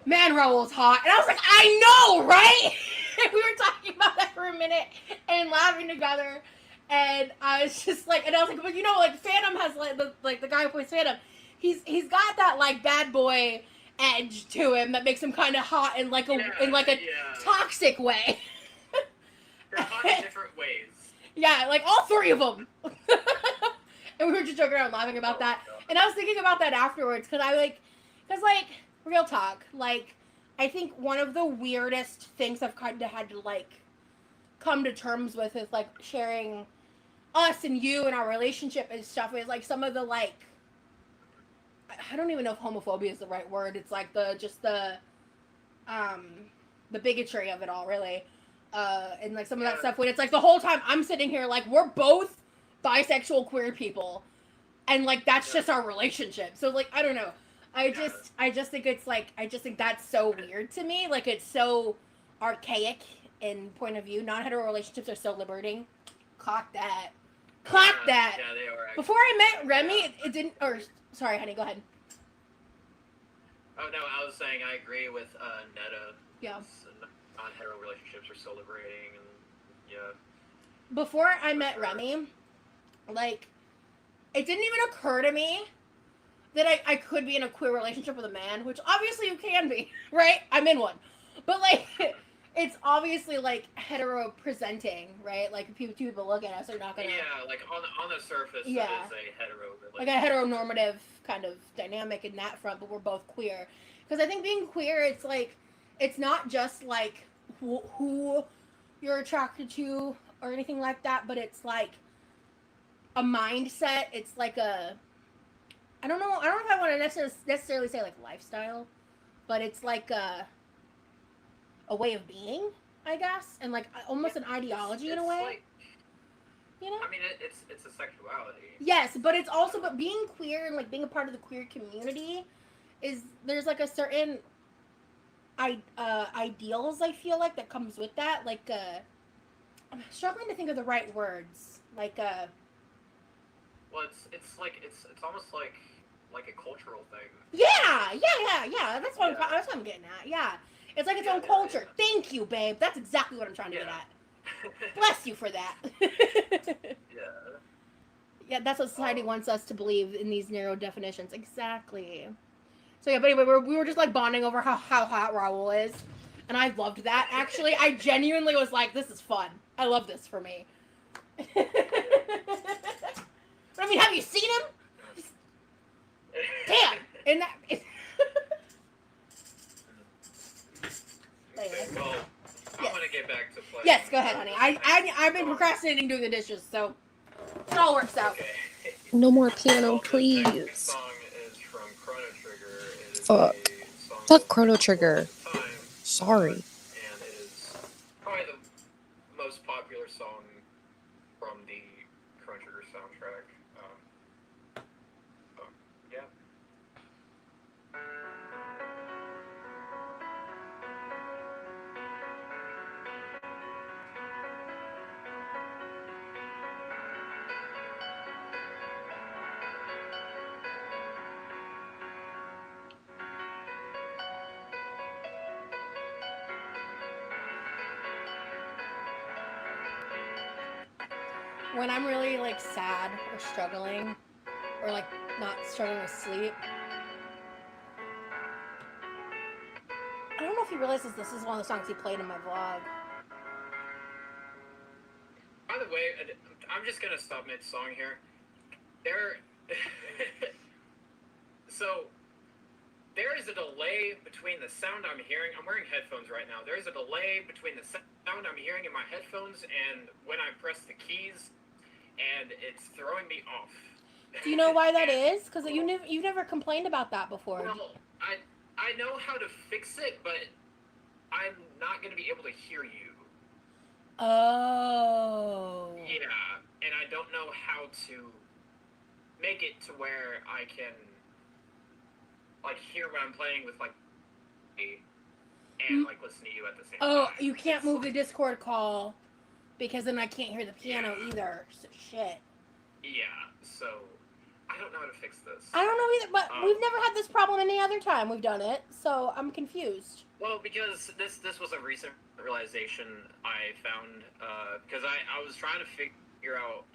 man, Raul's hot. And I was like, I know, right? And we were talking about that for a minute and laughing together. And I was just like, and I was like, but you know, like Phantom has like the guy who plays Phantom. He's got that like bad boy edge to him that makes him kind of hot in like a toxic way. They're hot in different ways. Yeah, like all three of them. And we were just joking around laughing about that. And I was thinking about that afterwards because real talk, like I think one of the weirdest things I've kind of had to like come to terms with is like sharing us and you and our relationship and stuff is like some of the like. I don't even know if homophobia is the right word. It's like the bigotry of it all, really. And like some of that stuff when it's like the whole time I'm sitting here like we're both bisexual queer people, and like that's just our relationship. So like I don't know. I just think it's like I just think that's so weird to me. Like it's so archaic in point of view. Non-hetero relationships are so liberating. Clock that. Yeah, they are. Before I met Remy, it didn't. Or sorry, honey, go ahead. Oh no, I was saying I agree with Netta. Yeah. Non-hetero relationships are so liberating, and yeah. Before I met Remy, like, it didn't even occur to me that I could be in a queer relationship with a man, which obviously you can be, right? I'm in one. But, like, it's obviously, like, hetero-presenting, right? Like, if people look at us, they're not gonna... Yeah, like, on the surface, it is a hetero relationship. Like a heteronormative kind of dynamic in that front, but we're both queer. Because I think being queer, it's, like, it's not just, like, who you're attracted to or anything like that, but it's, like, a mindset. It's, like, a... I don't know if I want to necessarily say, like, lifestyle, but it's, like, a way of being, I guess, and, like, almost an ideology in a way. Like, you know? I mean, it's a sexuality. Yes, but it's also, but being queer and, like, being a part of the queer community there's, like, a certain ideals. I feel like that comes with that. Like I'm struggling to think of the right words. Like Well, it's almost like a cultural thing. yeah. That's what Yeah. that's what I'm getting at. Yeah, it's like its Yeah, own yeah, culture. yeah. Thank you, babe. That's exactly what I'm trying to get Yeah. at. Bless you for that. Yeah. Yeah, that's what society Um, wants us to believe in these narrow definitions. Exactly. So yeah, but anyway, we were just like bonding over how hot Raoul is, and I loved that. Actually, I genuinely was like, "This is fun. I love this for me." But I mean, have you seen him? Damn! And that. Okay, well, I'm Yes. gonna get back to playing. Yes, go ahead, honey. I've been procrastinating doing the dishes, so it all works out. Okay. No more piano, Well, this next please. song is from Chrono Trigger. It is Fuck. a song Fuck called Chrono Chords Trigger. of Time, Sorry. and it is probably the most popular song from the Chrono Trigger soundtrack. So, yeah. When I'm really like sad or struggling, or like not struggling with sleep, I don't know if he realizes this is one of the songs he played in my vlog. By the way, I'm just gonna stop mid-song here. There, so there is a delay between the sound I'm hearing. I'm wearing headphones right now. There is a delay between the sound I'm hearing in my headphones and when I press the keys, and it's throwing me off. Do you know why that is? Because you've never complained about that before. Well, I know how to fix it, but I'm not gonna be able to hear you. Oh. Yeah, and I don't know how to make it to where I can like hear what I'm playing with like and like listen to you at the same Oh, time. you can't move the Discord call because then I can't hear the piano either. So, shit. Yeah, so I don't know how to fix this. I don't know either, but we've never had this problem any other time we've done it, so I'm confused. Well, because this was a recent realization I found because I was trying to figure out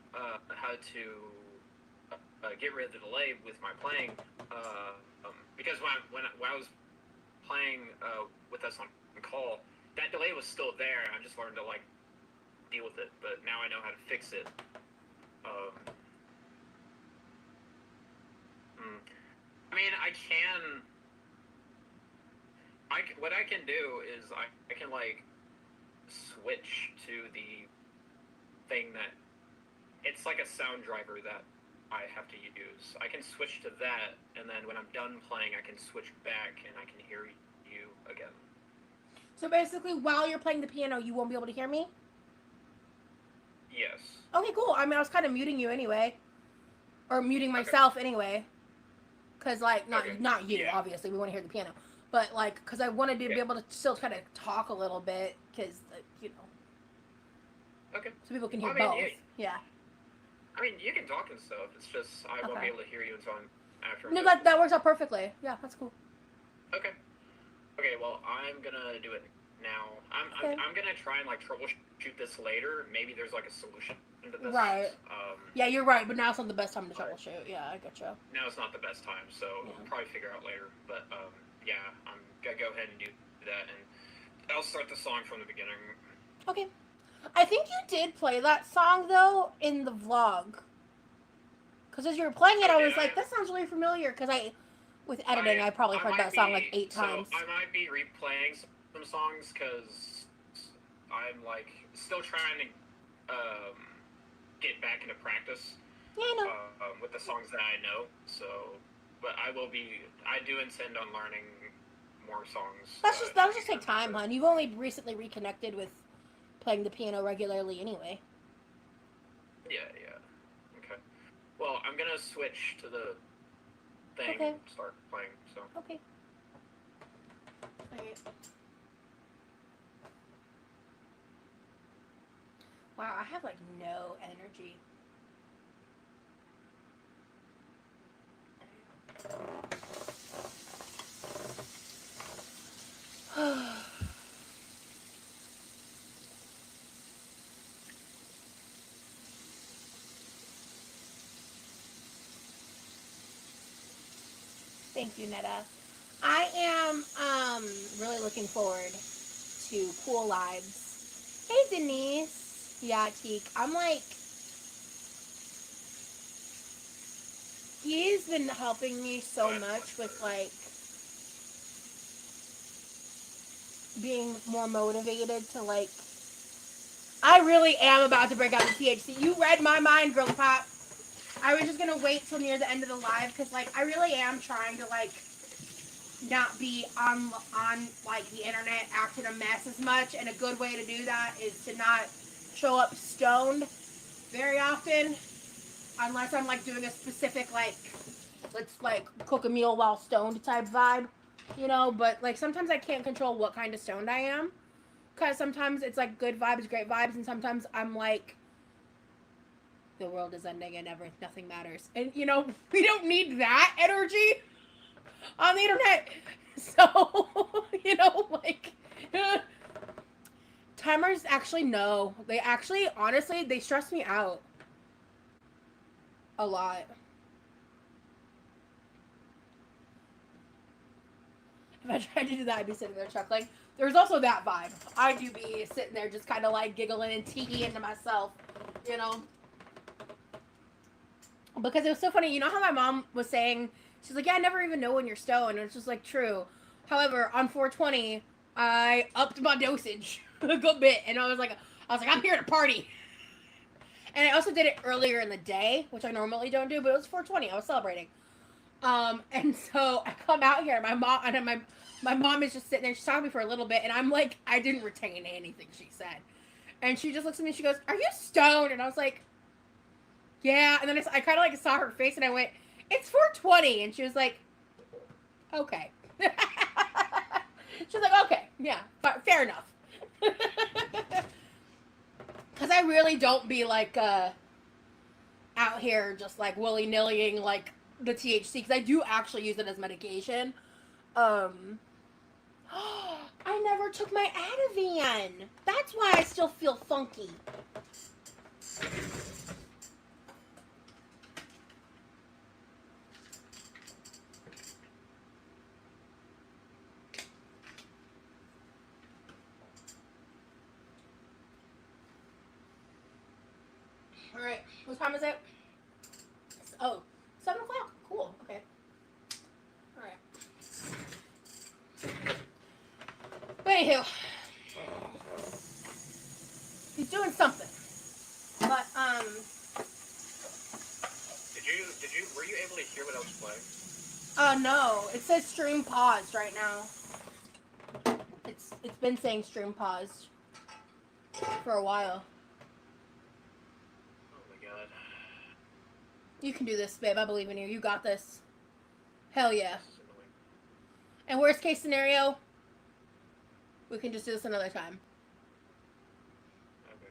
how to get rid of the delay with my playing because when I was playing with us on call, that delay was still there. I just learned to like deal with it, but now I know how to fix it. I mean, what I can do is I can like switch to the thing that it's like a sound driver that I have to use. I can switch to that, and then when I'm done playing, I can switch back and I can hear you again. So basically, while you're playing the piano, you won't be able to hear me? Yes. Okay, cool. I mean, I was kind of muting you anyway. Or muting myself anyway. Because, like, not you, obviously. We want to hear the piano. But, like, because I wanted to be able to still kind of talk a little bit. Because, you know. Okay. So people can hear I mean, both. Yeah. I mean, you can talk and stuff. It's just I won't be able to hear you until I'm after. No, that works out perfectly. Yeah, that's cool. Okay. Okay, well, I'm gonna do it now. I'm gonna try and like troubleshoot this later. Maybe there's like a solution to this. Right. Yeah, you're right, but now's not the best time to troubleshoot. Yeah, I gotcha. Now it's not the best time, so we'll probably figure out later. But yeah, I'm gonna go ahead and do that, and I'll start the song from the beginning. Okay. I think you did play that song though in the vlog. Because as you were playing it, I was like, that sounds really familiar. Because with editing, I probably heard that song like 8 times. So I might be replaying some songs because I'm like still trying to get back into practice. Yeah, I know. With the songs that I know. So, but I do intend on learning more songs. That'll just take time, hon. You've only recently reconnected with playing the piano regularly anyway. Yeah. Okay. Well, I'm gonna switch to the thing and start playing. So. Okay. Wait. Wow, I have like no energy. Thank you, Netta. I am really looking forward to pool lives. Hey, Denise. Yeah, Teak. I'm like, he's been helping me so much with like being more motivated to like. I really am about to break out the THC. You read my mind, girl pop. I was just gonna wait till near the end of the live because like I really am trying to like not be on like the internet acting a mess as much, and a good way to do that is to not show up stoned very often unless I'm like doing a specific like let's like cook a meal while stoned type vibe, you know. But like sometimes I can't control what kind of stoned I am because sometimes it's like good vibes, great vibes, and sometimes I'm like the world is ending and nothing matters, and you know we don't need that energy on the internet. So, you know, like, timers actually, no. They actually, honestly, they stress me out a lot. If I tried to do that, I'd be sitting there chuckling. There's also that vibe. I do be sitting there just kind of like giggling and teeing to myself, you know. Because it was so funny. You know how my mom was saying, she's like, yeah, I never even know when you're stoned. And it's just like true. However, on 420, I upped my dosage a good bit. And I was like, I'm here to party. And I also did it earlier in the day, which I normally don't do, but it was 420. I was celebrating. And so I come out here, my mom is just sitting there. She's talking to me for a little bit, and I'm like, I didn't retain anything she said. And she just looks at me and she goes, are you stoned? And I was like, yeah. And then I kind of like saw her face and I went, it's 420. And she was like, okay. She was like, okay, yeah, fair enough. Because I really don't be like out here just like willy-nillying like the THC, because I do actually use it as medication. I never took my Ativan. That's why I still feel funky. Alright, what time is it? Oh, 7 o'clock. Cool, okay. Alright. But anywho, he's doing something. But, were you able to hear what I was playing? No. It says stream paused right now. It's been saying stream paused for a while. Oh my god. You can do this, babe. I believe in you. You got this. Hell yeah. And worst case scenario, we can just do this another time. Okay.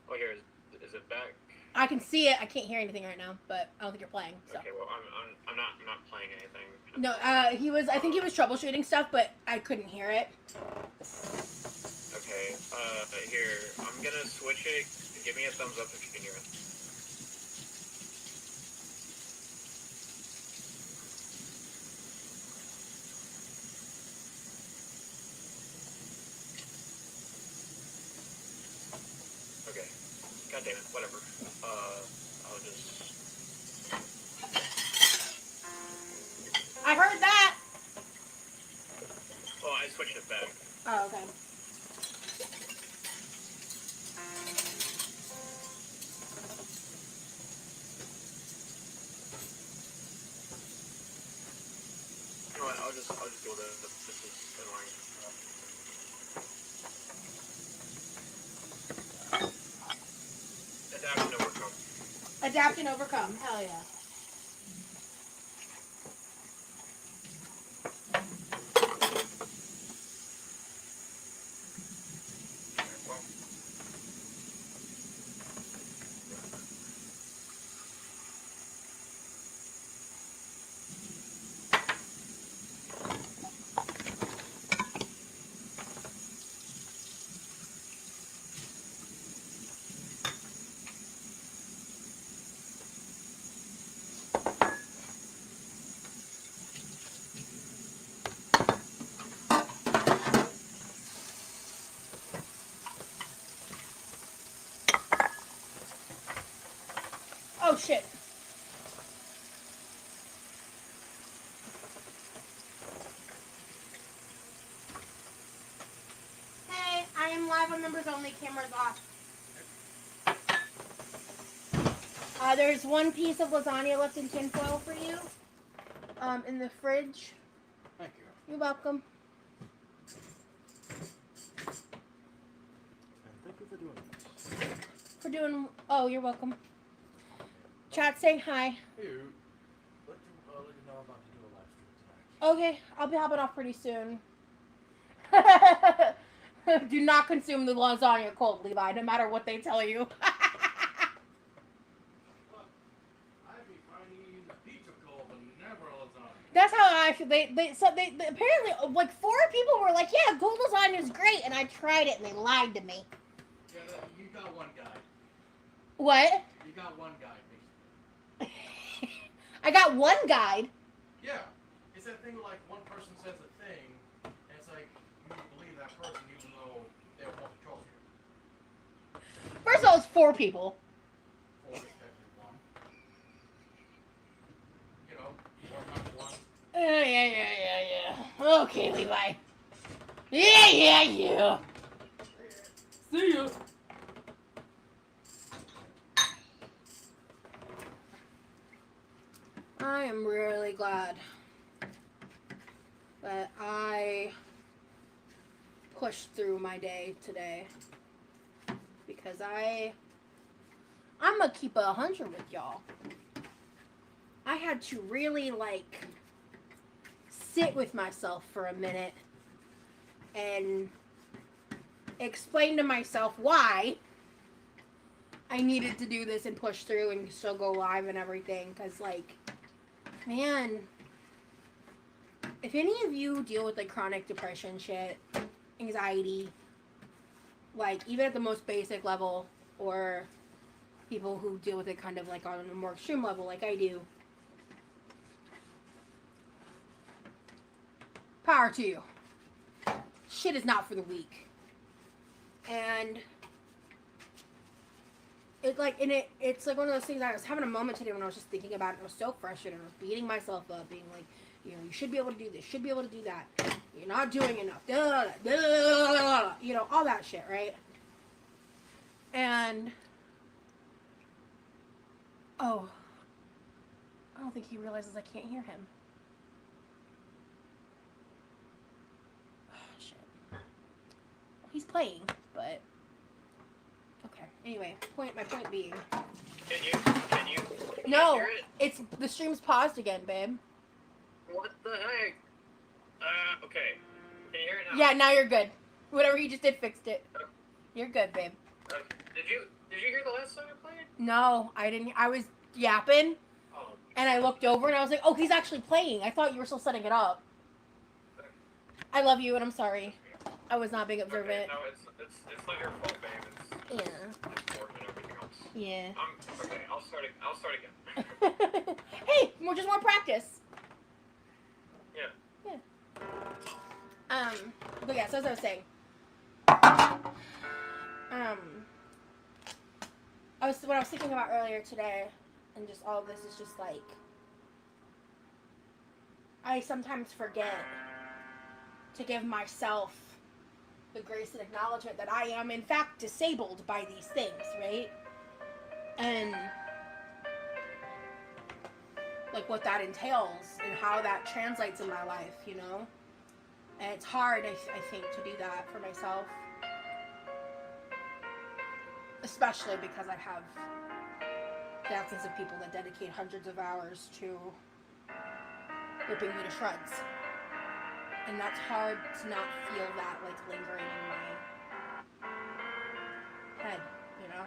Oh, here, is it back? I can see it. I can't hear anything right now, but I don't think you're playing. So. Okay, well, I'm not playing anything. No, I think he was troubleshooting stuff, but I couldn't hear it. Okay, here, I'm gonna switch it. Give me a thumbs up if you can hear it. Okay. God damn it, whatever. I'll just... I heard that! Oh, I switched it back. Oh, okay. You know what, I'll just go with it. This is annoying. Adapt and overcome. Adapt and overcome. Hell yeah. the members only cameras off. There's one piece of lasagna left in tinfoil for you. In the fridge. Thank you. You're welcome. And thank you for doing this. Oh, you're welcome. Chat saying hi. Hey, let you know I'm about to do a live stream tonight. Okay, I'll be hopping off pretty soon. Do not consume the lasagna cold, Levi, no matter what they tell you. I'd be fine eating the pizza cold, but never a lasagna. That's how I feel. They apparently like 4 people were like, yeah, cold lasagna is great, and I tried it and they lied to me. Yeah, you got one guy. What? You got one guy, basically. I got one guide. Yeah. It's that thing where, like, one person says a thing, and it's like, you believe that person even though they don't want to trust you. First of all, it's 4 people. Or technically one. You know, 4 times 1. Yeah. Okay, Levi. Yeah. See ya. I am really glad that I pushed through my day today, because I'm gonna keep 100 with y'all. I had to really like sit with myself for a minute and explain to myself why I needed to do this and push through and still go live and everything, because like, man, if any of you deal with like chronic depression shit, anxiety, like even at the most basic level, or people who deal with it kind of like on a more extreme level like I do, power to you. Shit is not for the weak. And it's like one of those things. I was having a moment today when I was just thinking about it. I was so frustrated. I was beating myself up, being like, you know, you should be able to do this, should be able to do that. You're not doing enough. You know, all that shit, right? And oh, I don't think he realizes I can't hear him. Oh, shit. Well, he's playing, but okay. Anyway, my point being. Can you No, hear it? it's the stream's paused again, babe. What the heck? Okay. Can you hear it now? Yeah, now you're good. Whatever you just did fixed it. You're good, babe. Okay. Did you hear the last song I played? No, I didn't. I was yapping, Oh. and I looked over, and I was like, oh, he's actually playing. I thought you were still setting it up. I love you, and I'm sorry. I was not being observant. Okay, no, it's not your fault, babe. It's work and everything else. Yeah. Okay, I'll start again. Hey, just more practice. Yeah. But yeah, so as I was saying, what I was thinking about earlier today, and just all of this is just like, I sometimes forget to give myself the grace and acknowledgement that I am in fact disabled by these things, right? And like what that entails and how that translates in my life, you know? And it's hard, I think, to do that for myself. Especially because I have thousands of people that dedicate hundreds of hours to ripping me to shreds. And that's hard to not feel that, like, lingering in my head, you know?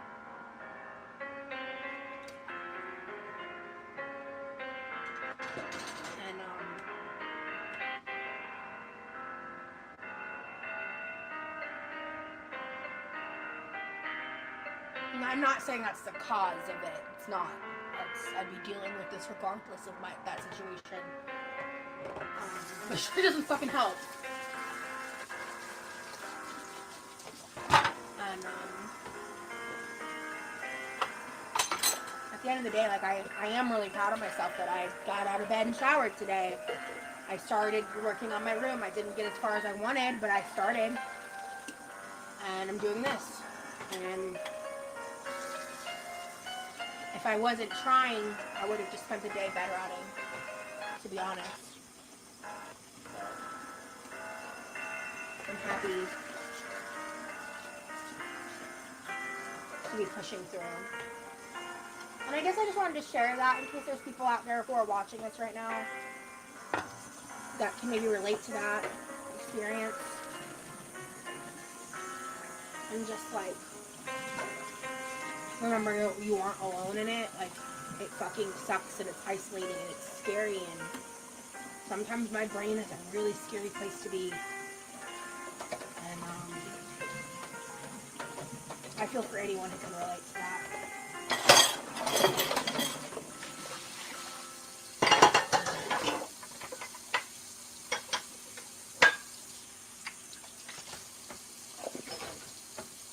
And I'm not saying that's the cause of it. It's not. I'd be dealing with this regardless of that situation. But it doesn't fucking help. And at the end of the day, like I am really proud of myself that I got out of bed and showered today. I started working on my room. I didn't get as far as I wanted, but I started. and I'm doing this. And if I wasn't trying, I would have just spent the day bed rotting, to be honest. But I'm happy to be pushing through. And I guess I just wanted to share that in case there's people out there who are watching this right now that can maybe relate to that experience. And just like, remember you aren't alone in it. Like, it fucking sucks and it's isolating and it's scary, and sometimes my brain is a really scary place to be. And I feel for anyone who can relate to that.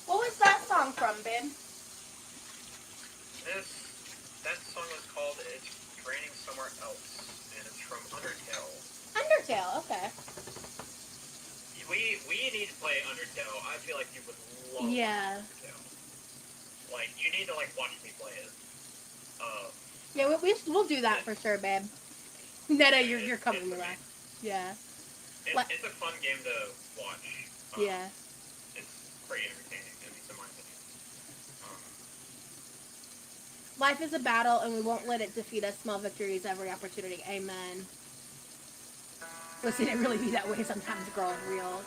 What was that song from, babe? That song was called "It's Raining Somewhere Else," and it's from Undertale. Undertale, okay. We need to play Undertale. I feel like you would love Yeah. Undertale. Like, you need to watch me play it. Yeah, we'll do that for sure, babe. Netta, you're coming around. Yeah. It's a fun game to watch. Yeah. It's pretty entertaining, at least in my opinion. Life is a battle, and we won't let it defeat us. Small victories every opportunity. Amen. Listen, it really be that way sometimes, girl. Real.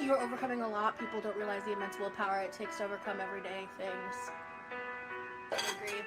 You're overcoming a lot. People don't realize the immense willpower it takes to overcome everyday things. I agree.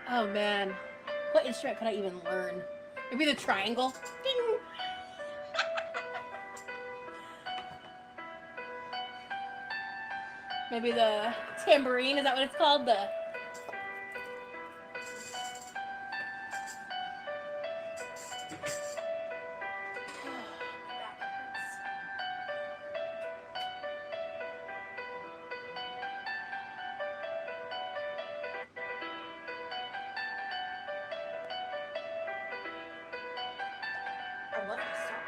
Oh man, what instrument could I even learn? Maybe the triangle. Ding. Maybe the tambourine. Is that what it's called? The I love this song.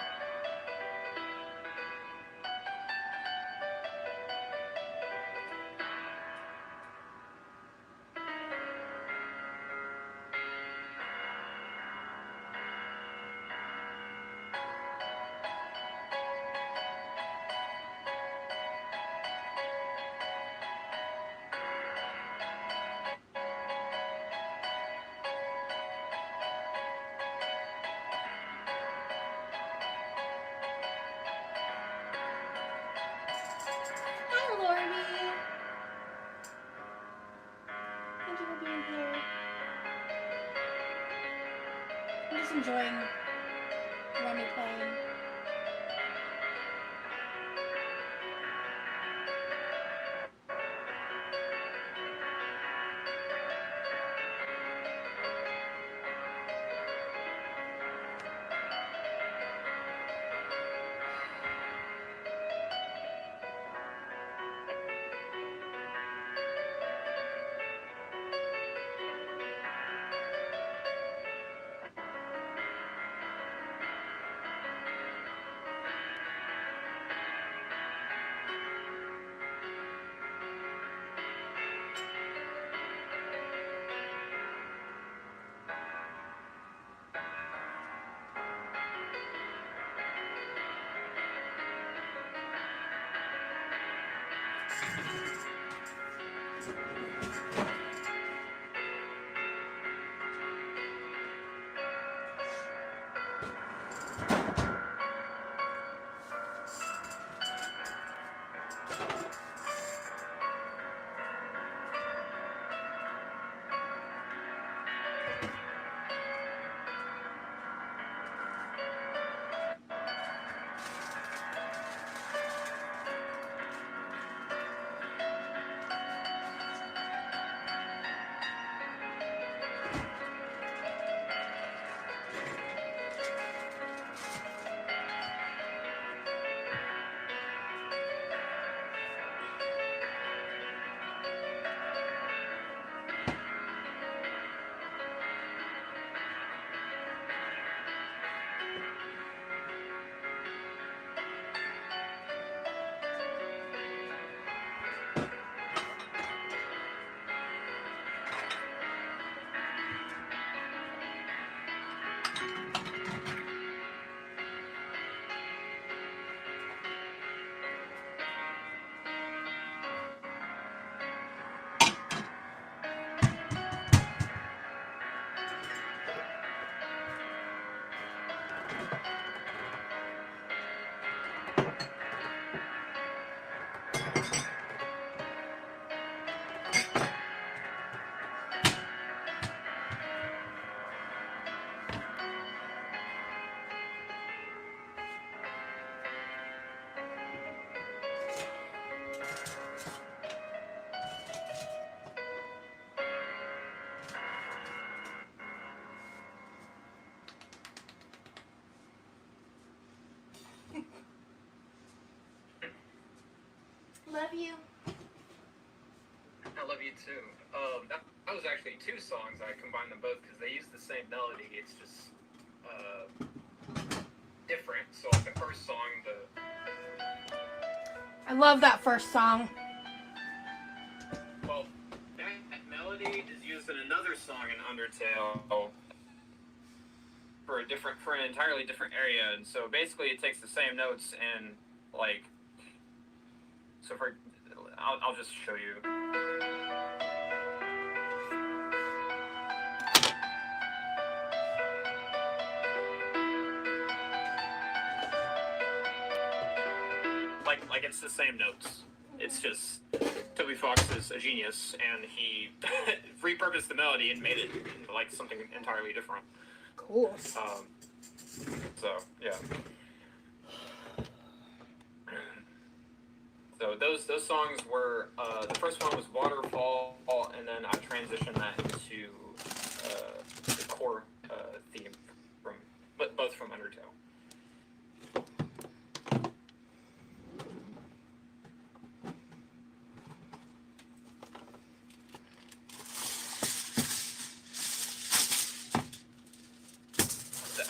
just enjoying Remy playing. Love you. I love you too. That was actually two songs. I combined them both because they use the same melody. It's just different. So like the first song, I love that first song. well, that melody is used in another song in Undertale for an entirely different area. And so basically, it takes the same notes and like. So I'll just show you. Like it's the same notes. It's just Toby Fox is a genius, and he repurposed the melody and made it into like something entirely different. Cool. So yeah. So those songs were the first one was Waterfall, and then I transitioned that into the core theme both from Undertale.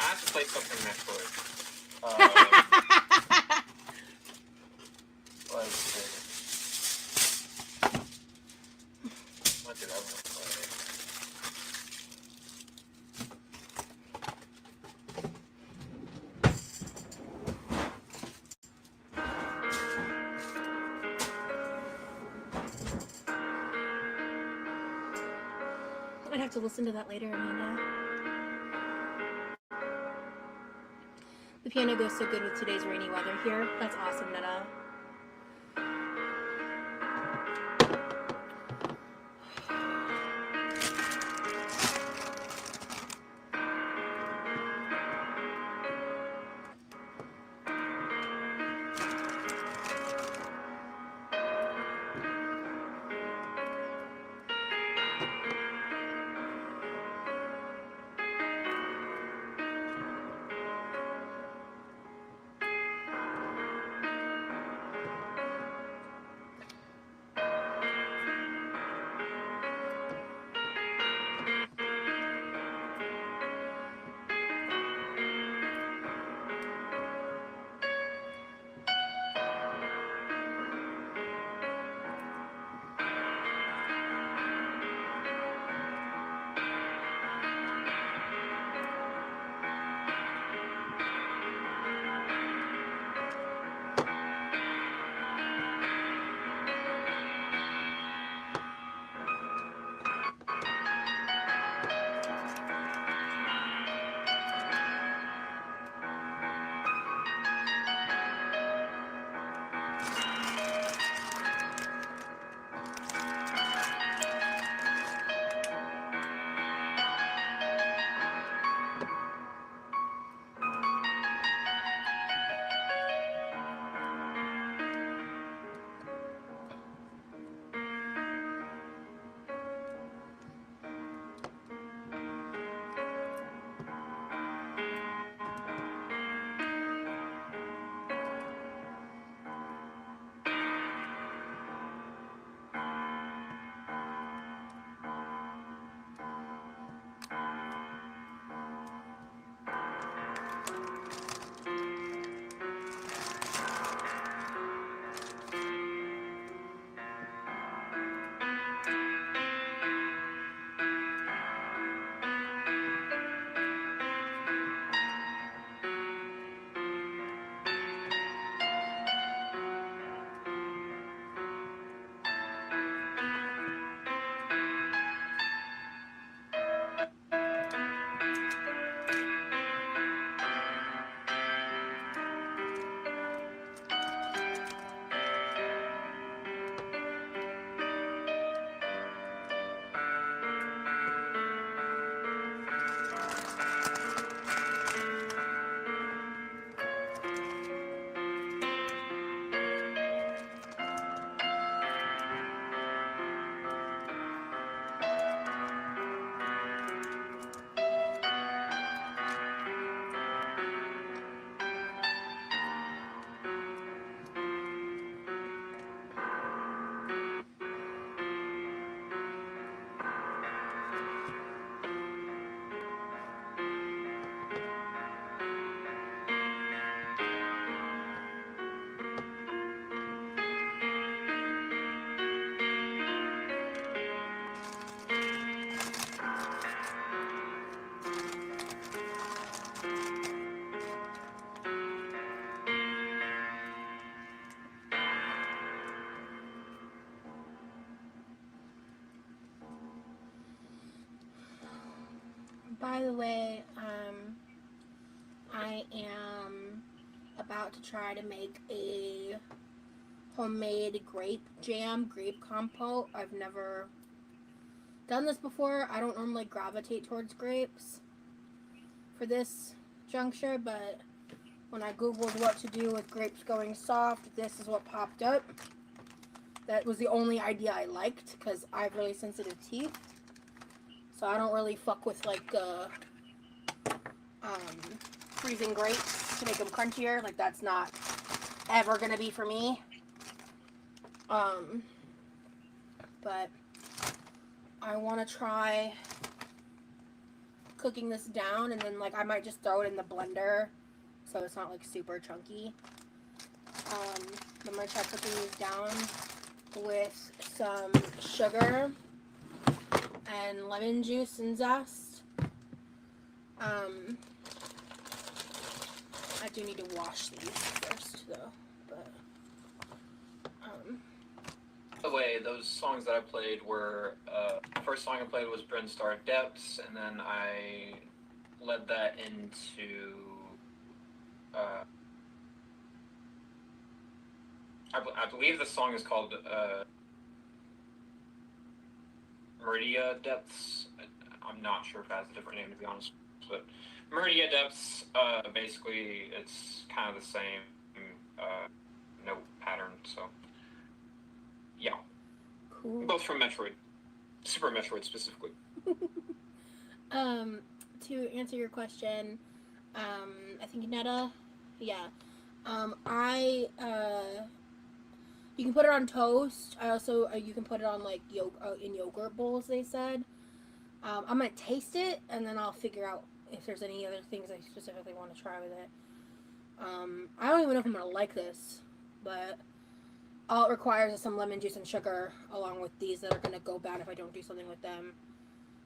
I have to play something next week. Let's see. What did I want to play? I'd have to listen to that later, Amanda. The piano goes so good with today's rainy weather here. That's awesome, Netta. By the way, I am about to try to make a homemade grape jam, grape compote. I've never done this before. I don't normally gravitate towards grapes for this juncture, but when I googled what to do with grapes going soft, this is what popped up. That was the only idea I liked because I have really sensitive teeth, so I don't really fuck with like freezing grapes to make them crunchier. Like that's not ever gonna be for me. But I want to try cooking this down, and then like I might just throw it in the blender so it's not like super chunky. I'm gonna try cooking these down with some sugar and lemon juice and zest. I do need to wash these first though, but By the way, those songs that I played were, the first song I played was Brinstar Depths, and then I led that into, I believe the song is called, Meridia Depths. I'm not sure if that's a different name, to be honest, but Meridia Depths, basically, it's kind of the same, note pattern, so, yeah. cool. Both from Metroid. Super Metroid, specifically. To answer your question, I think Netta, yeah. You can put it on toast. I also, you can put it on like in yogurt bowls, they said. I'm gonna taste it and then I'll figure out if there's any other things I specifically want to try with it. I don't even know if I'm gonna like this, but all it requires is some lemon juice and sugar along with these that are gonna go bad if I don't do something with them.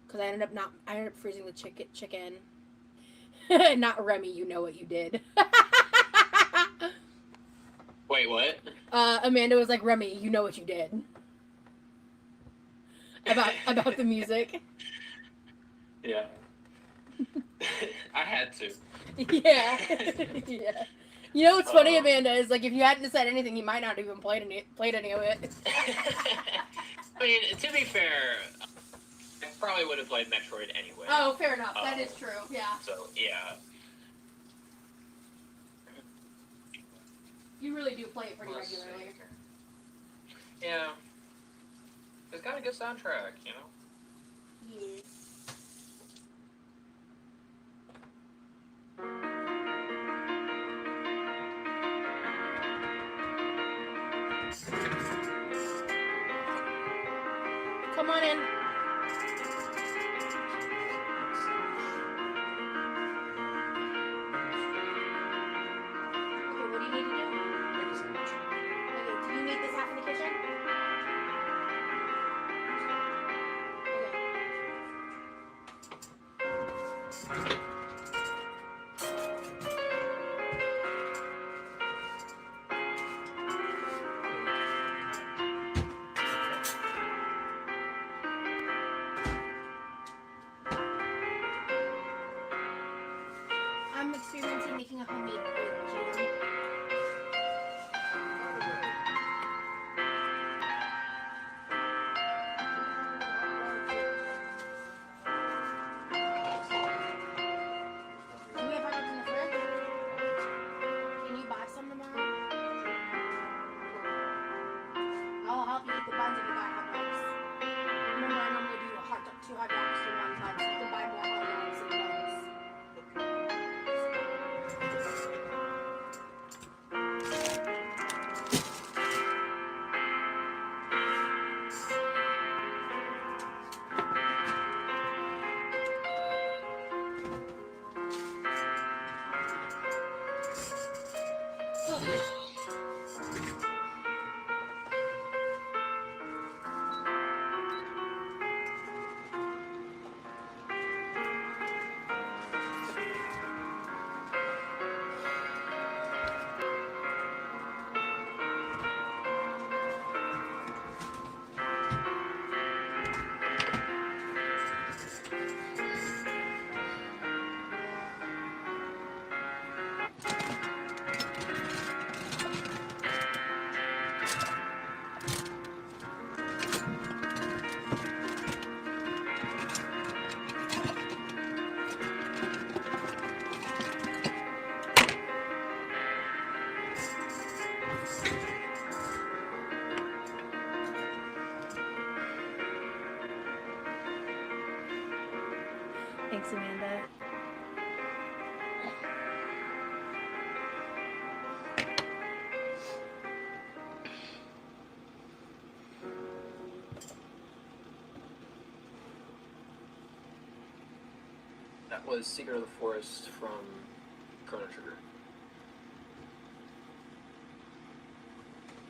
Because I ended up freezing the chicken. Not Remy, you know what you did. Wait, what? Amanda was like, Remy, you know what you did. About the music. Yeah. I had to. Yeah. Yeah. You know what's funny, Amanda, is like if you hadn't said anything, you might not have even played any of it. I mean, to be fair, I probably would have played Metroid anyway. Oh, fair enough. That is true. Yeah. So, yeah. You really do play it pretty regularly. Yeah. It's got a good soundtrack, you know? Yes. Come on in. Okay, what do you need to do? Okay, do you need this half in the kitchen? Okay. I'm experiencing making a homemade grape jam. Do we have onions in the fridge? Can you buy some tomorrow? I'll help you eat the buns if you buy hot dogs. Remember, I normally do two hot dogs to one bun, so you can buy more hot dogs and buns. Thanks, Amanda. That was Secret of the Forest from Chrono Trigger.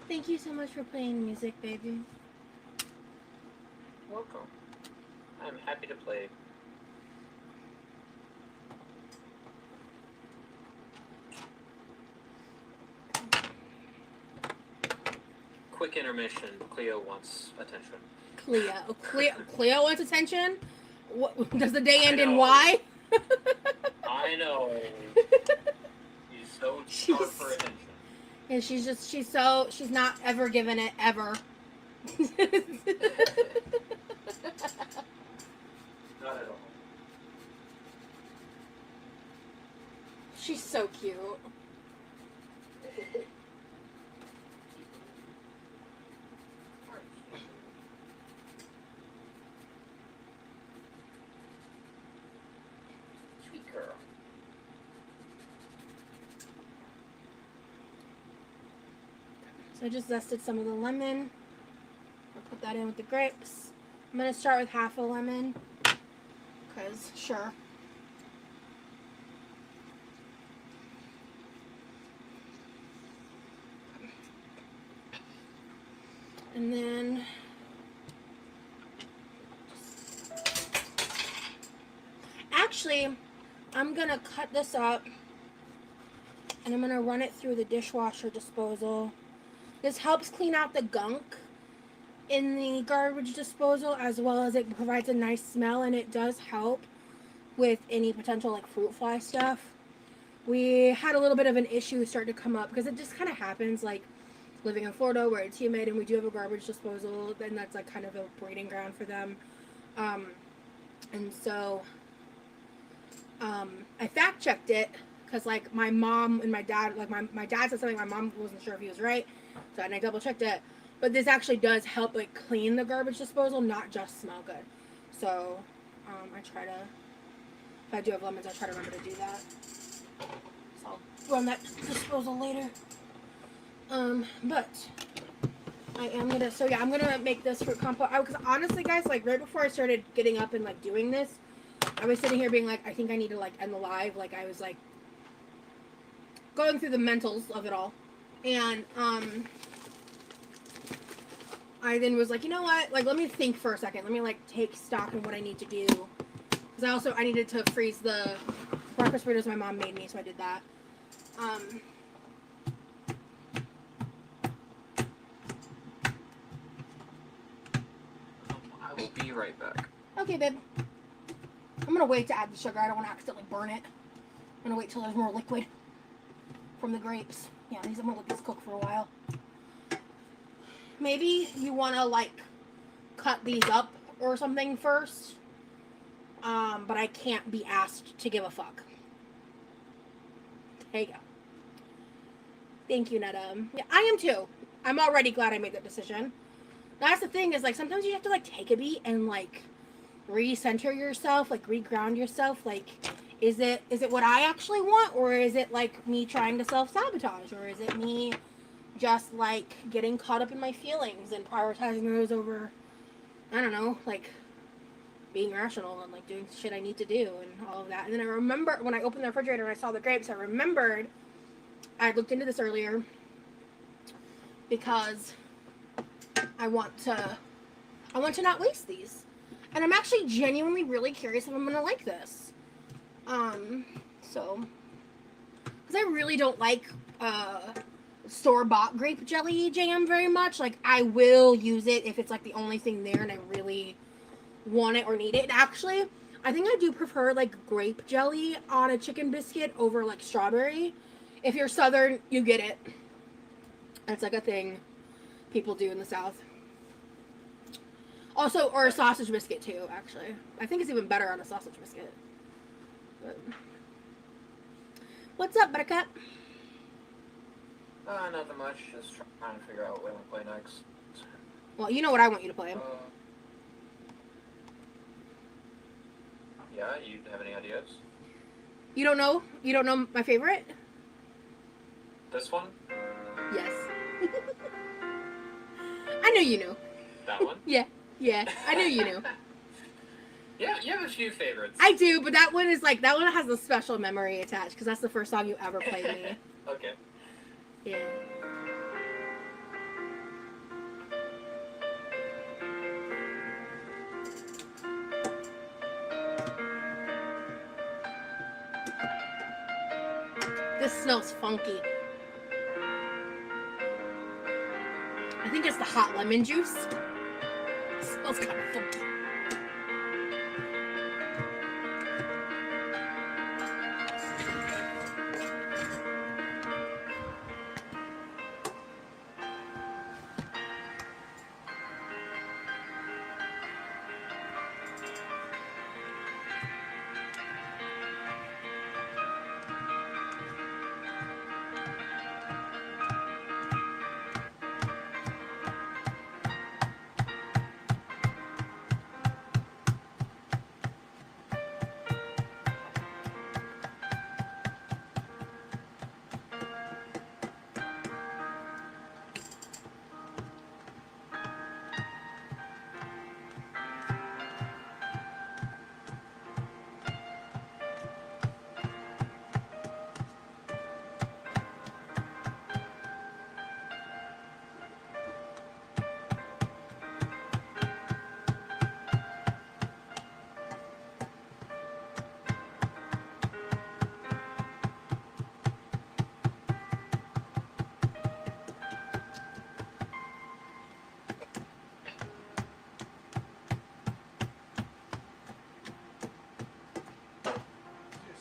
Thank you so much for playing music, baby. Welcome. I'm happy to play. Quick intermission. Cleo wants attention. Cleo wants attention? What, does the day end in know. Y? I know. She's so She's- hard for attention. And she's not ever given it, ever. Not at all. She's so cute. Sweet girl. So I just zested some of the lemon. I'll put that in with the grapes. I'm going to start with half a lemon. Because, sure. And then... Actually, I'm going to cut this up. And I'm going to run it through the dishwasher disposal. This helps clean out the gunk in the garbage disposal, as well as it provides a nice smell, and it does help with any potential like fruit fly stuff. We had a little bit of an issue start to come up because it just kind of happens, like living in Florida where it's humid and we do have a garbage disposal, and that's like kind of a breeding ground for them. And so I fact checked it because like my mom and my dad, like my dad said something, my mom wasn't sure if he was right. So and I double checked it, but this actually does help like clean the garbage disposal, not just smell good. So I try to, if I do have lemons, I try to remember to do that. So I'll run that disposal later. But I am gonna, so yeah, I'm gonna make this fruit compost. Because honestly, guys, like right before I started getting up and like doing this, I was sitting here being like, I think I need to like end the live. Like I was like going through the mentals of it all. And I then was like, you know what? Like, let me think for a second. Let me like take stock in what I need to do. Because I needed to freeze the breakfast burritos my mom made me, so I did that. I will be right back. Okay, babe. I'm gonna wait to add the sugar. I don't want to accidentally burn it. I'm gonna wait till there's more liquid from the grapes. Yeah, I'm gonna let this cook for a while. Maybe you want to like cut these up or something first. But I can't be asked to give a fuck. There you go. Thank you, Netta. Yeah, I am too. I'm already glad I made that decision. That's the thing is like sometimes you have to like take a beat and like recenter yourself, like reground yourself. Like, is it what I actually want, or is it like me trying to self-sabotage, or is it me just like getting caught up in my feelings and prioritizing those over, I don't know, like being rational and like doing shit I need to do and all of that. And then I remember when I opened the refrigerator and I saw the grapes, I remembered I looked into this earlier because I want to not waste these. And I'm actually genuinely really curious if I'm gonna like this. So, because I really don't like store-bought grape jelly jam very much. Like, I will use it if it's like the only thing there and I really want it or need it. And actually, I think I do prefer like grape jelly on a chicken biscuit over like strawberry. If you're Southern, you get it. It's like a thing people do in the South. Also, or a sausage biscuit too, actually. I think it's even better on a sausage biscuit. But... What's up, Buttercup? Nothing much. Just trying to figure out what I want to play next. Well, you know what I want you to play. Yeah, you have any ideas? You don't know? You don't know my favorite? This one? Yes. I knew you knew. That one? Yeah, I knew you knew. Yeah, you have a few favorites. I do, but that one is like, that one has a special memory attached, because that's the first song you ever played me. Okay. Yeah. This smells funky. I think it's the hot lemon juice. It smells kind of funky.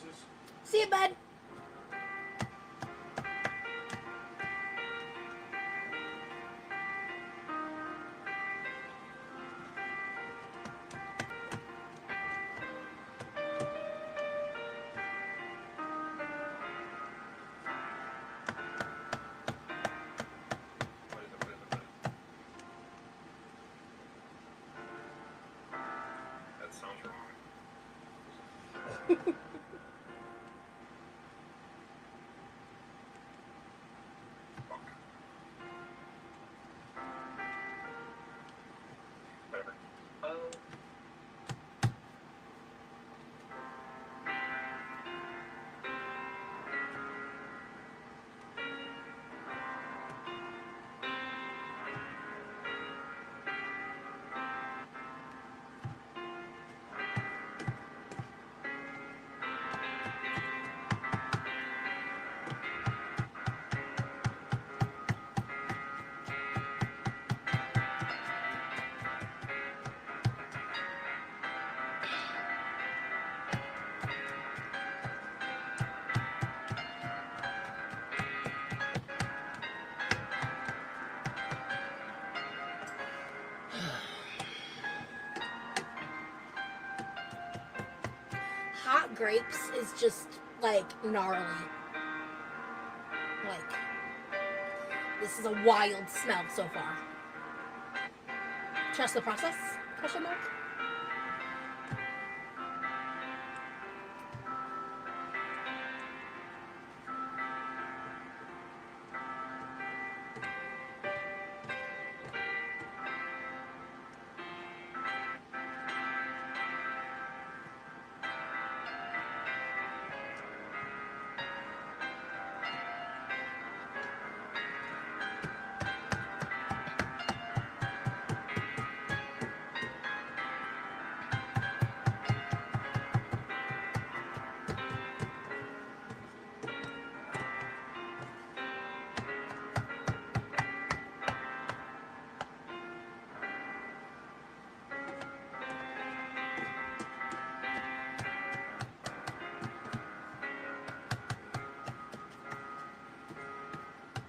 Jesus. See you, bud. What is it? That sounds wrong. Fuck. Whatever. Hot grapes is just like gnarly. Like, this is a wild smell so far. Trust the process? Question mark?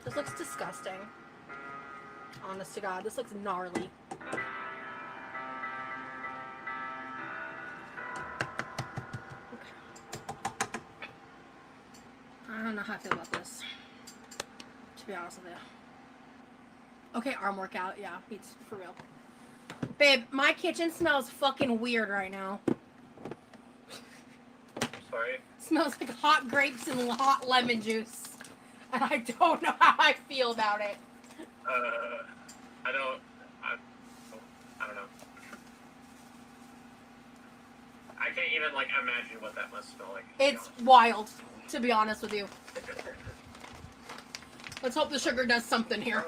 This looks disgusting. Honest to God, this looks gnarly. I don't know how I feel about this, to be honest with you. Okay, arm workout, yeah, beats for real. Babe, my kitchen smells fucking weird right now. sorry. Smells like hot grapes and hot lemon juice. And I don't know how I feel about it. I don't know. I can't even, like, imagine what that must smell like. It's wild, to be honest with you. Let's hope the sugar does something here.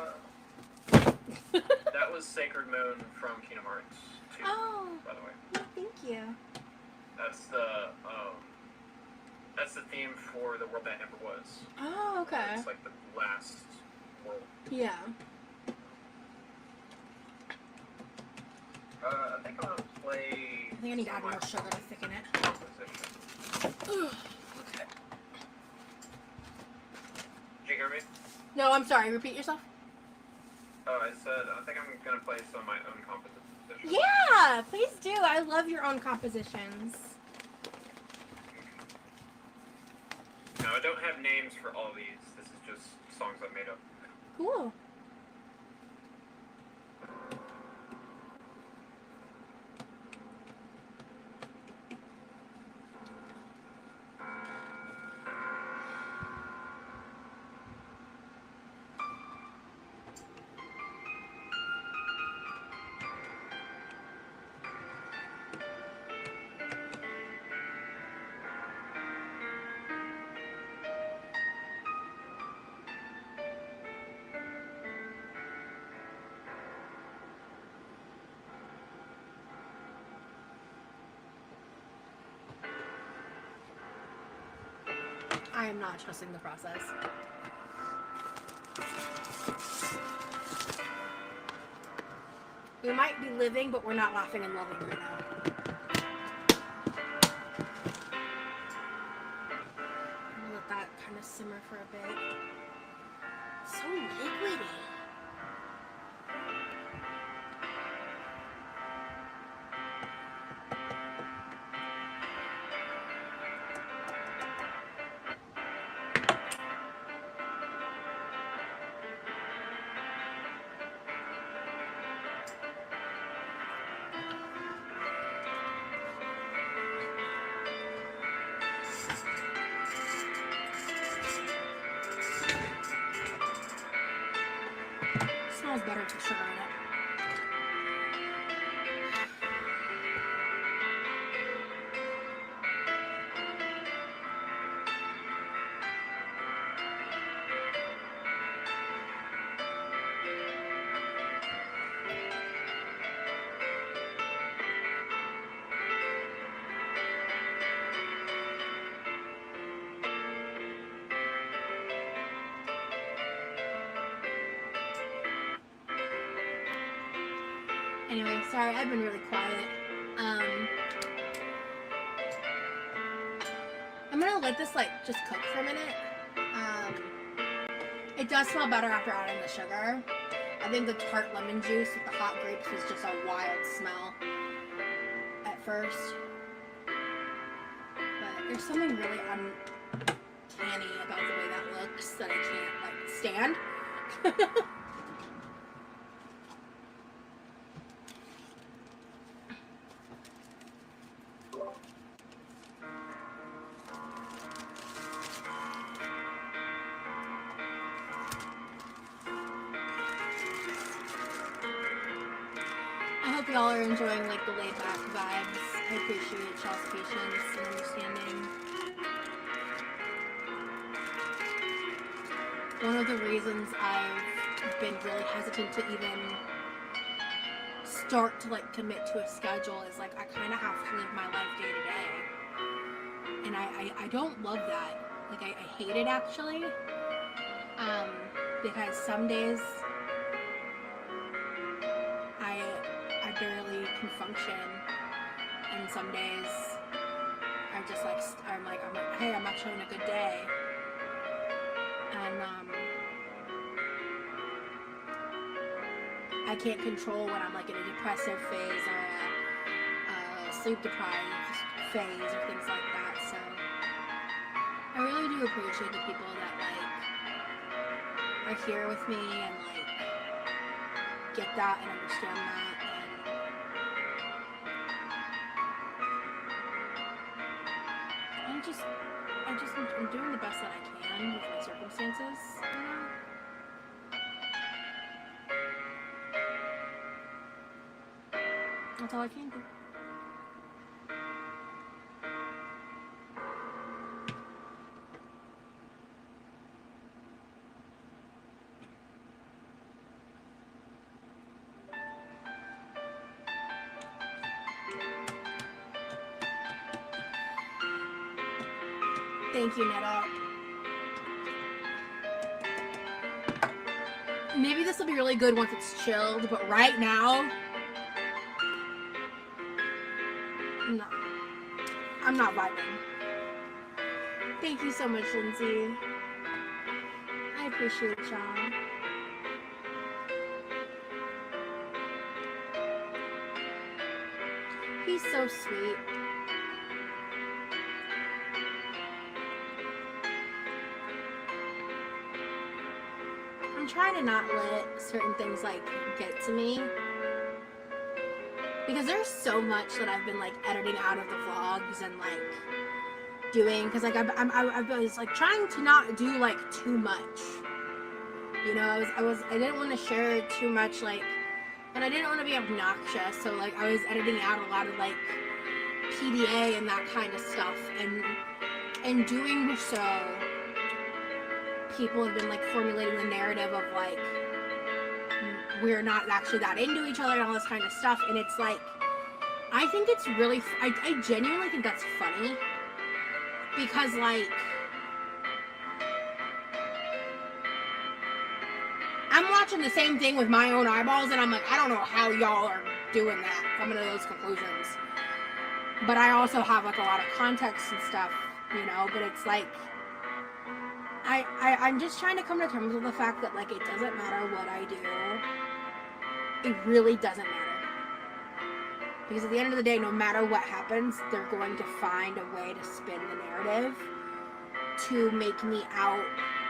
That was Sacred Moon from Kingdom Hearts 2, by the way. Yeah, thank you. That's the theme for the world that never was. Oh, okay. It's like the last world. Yeah. I think I'm gonna play. I think I need to add more sugar to thicken it. Composition. Okay. Did you hear me? No, I'm sorry. Repeat yourself. Oh, I said I think I'm gonna play some of my own compositions. Yeah, please do. I love your own compositions. No, I don't have names for all these. This is just songs I've made up. Cool. I am not trusting the process. We might be living, but we're not laughing and loving right now. I'm gonna let that kind of simmer for a bit. So liquidy. Smells better with sugar in it. Anyway, sorry, I've been really quiet. I'm gonna let this just cook for a minute. It does smell better after adding the sugar. I think the tart lemon juice with the hot grapes was just a wild smell at first. But there's something really uncanny about the way that looks that I can't stand. I hope y'all are enjoying the laid back vibes. I appreciate y'all's patience and understanding. One of the reasons I've been really hesitant to even start to commit to a schedule is I kind of have to live my life day to day, and I don't love that. I hate it actually, because some days I barely can function, and some days I'm like, hey, I'm actually having a good day, and I can't control when I'm in a depressive phase or a sleep deprived phase or things like that. So I really do appreciate the people that are here with me and get that and understand that. And I'm doing the best that I can with my circumstances, you know? That's all I can do. Thank you, Netta. Maybe this will be really good once it's chilled, but right now, no. I'm not vibing. Thank you so much, Lindsay. I appreciate y'all. He's so sweet. I'm trying to not let certain things like get to me, because there's so much that I've been like editing out of the vlogs and like doing, because like I was like trying to not do like too much, you know. I didn't want to share too much, like, and I didn't want to be obnoxious, so like I was editing out a lot of like PDA and that kind of stuff, and doing so, people have been like formulating the narrative of like we're not actually that into each other and all this kind of stuff, and it's like I think it's really I genuinely think that's funny, because like I'm watching the same thing with my own eyeballs and I'm like, I don't know how y'all are doing that, coming to those conclusions, but I also have like a lot of context and stuff, you know. But it's like I'm just trying to come to terms with the fact that like it doesn't matter what I do. It really doesn't matter. Because at the end of the day, no matter what happens, they're going to find a way to spin the narrative to make me out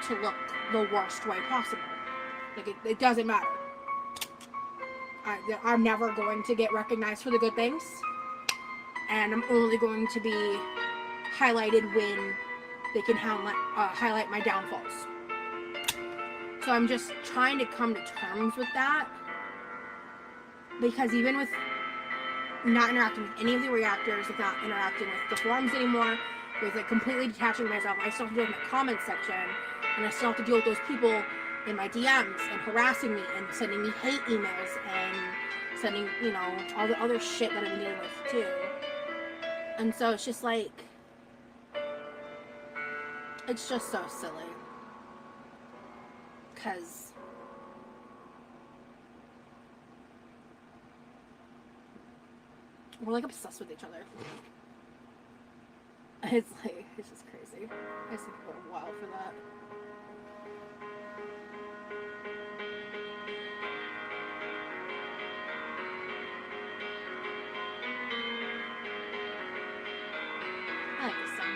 to look the worst way possible. Like it doesn't matter. I'm never going to get recognized for the good things. And I'm only going to be highlighted when they can highlight my downfalls. So I'm just trying to come to terms with that, because even with not interacting with any of the reactors, with not interacting with the forums anymore, with like completely detaching myself, I still have to deal with my comment section, and I still have to deal with those people in my DMs and harassing me and sending me hate emails and sending, you know, all the other shit that I've been dealing with too. And so it's just like, it's just so silly, because we're like obsessed with each other. It's like, it's just crazy. I think people are wild for that. I like this song.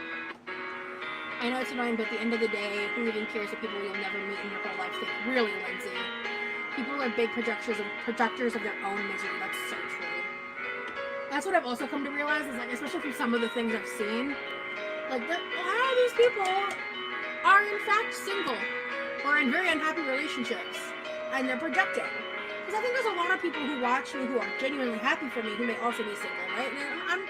I know it's annoying, but at the end of the day, who even cares if people you'll never meet in your whole life think? Really, Lindsay? People are big projectors of their own misery. That's so true. That's what I've also come to realize, is like, especially from some of the things I've seen, like a lot of these people are in fact single or in very unhappy relationships, and they're projecting. Because I think there's a lot of people who watch me who are genuinely happy for me who may also be single, right? And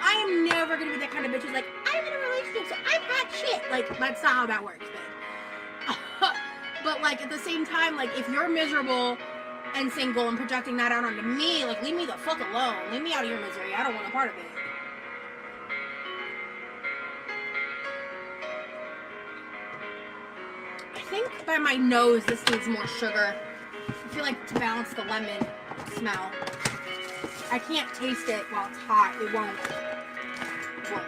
I am never gonna be that kind of bitch who's like, I'm in a relationship, so I'm hot shit. Like, that's not how that works, babe. But like at the same time, like if you're miserable and single and projecting that out onto me, like leave me the fuck alone. Leave me out of your misery. I don't want a part of it. I think by my nose this needs more sugar. I feel like to balance the lemon smell. I can't taste it while it's hot. It won't work.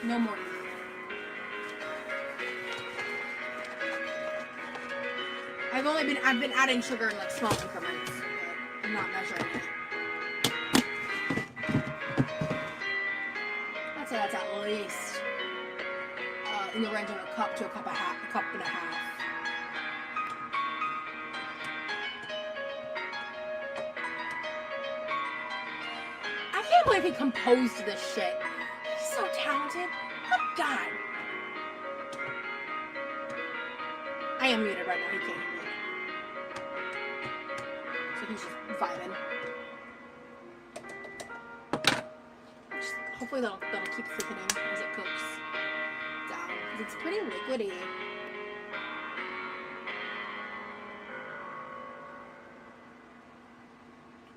No more. I've been adding sugar in like small increments, but I'm not measuring it. I'd say that's at least in the range of a cup to a cup and a half. can't believe he composed this shit. He's so talented. Good God. I am muted right now. He can't hear me. So he's just vibing. Hopefully that'll keep thickening as it cooks down. 'Cause it's pretty liquidy.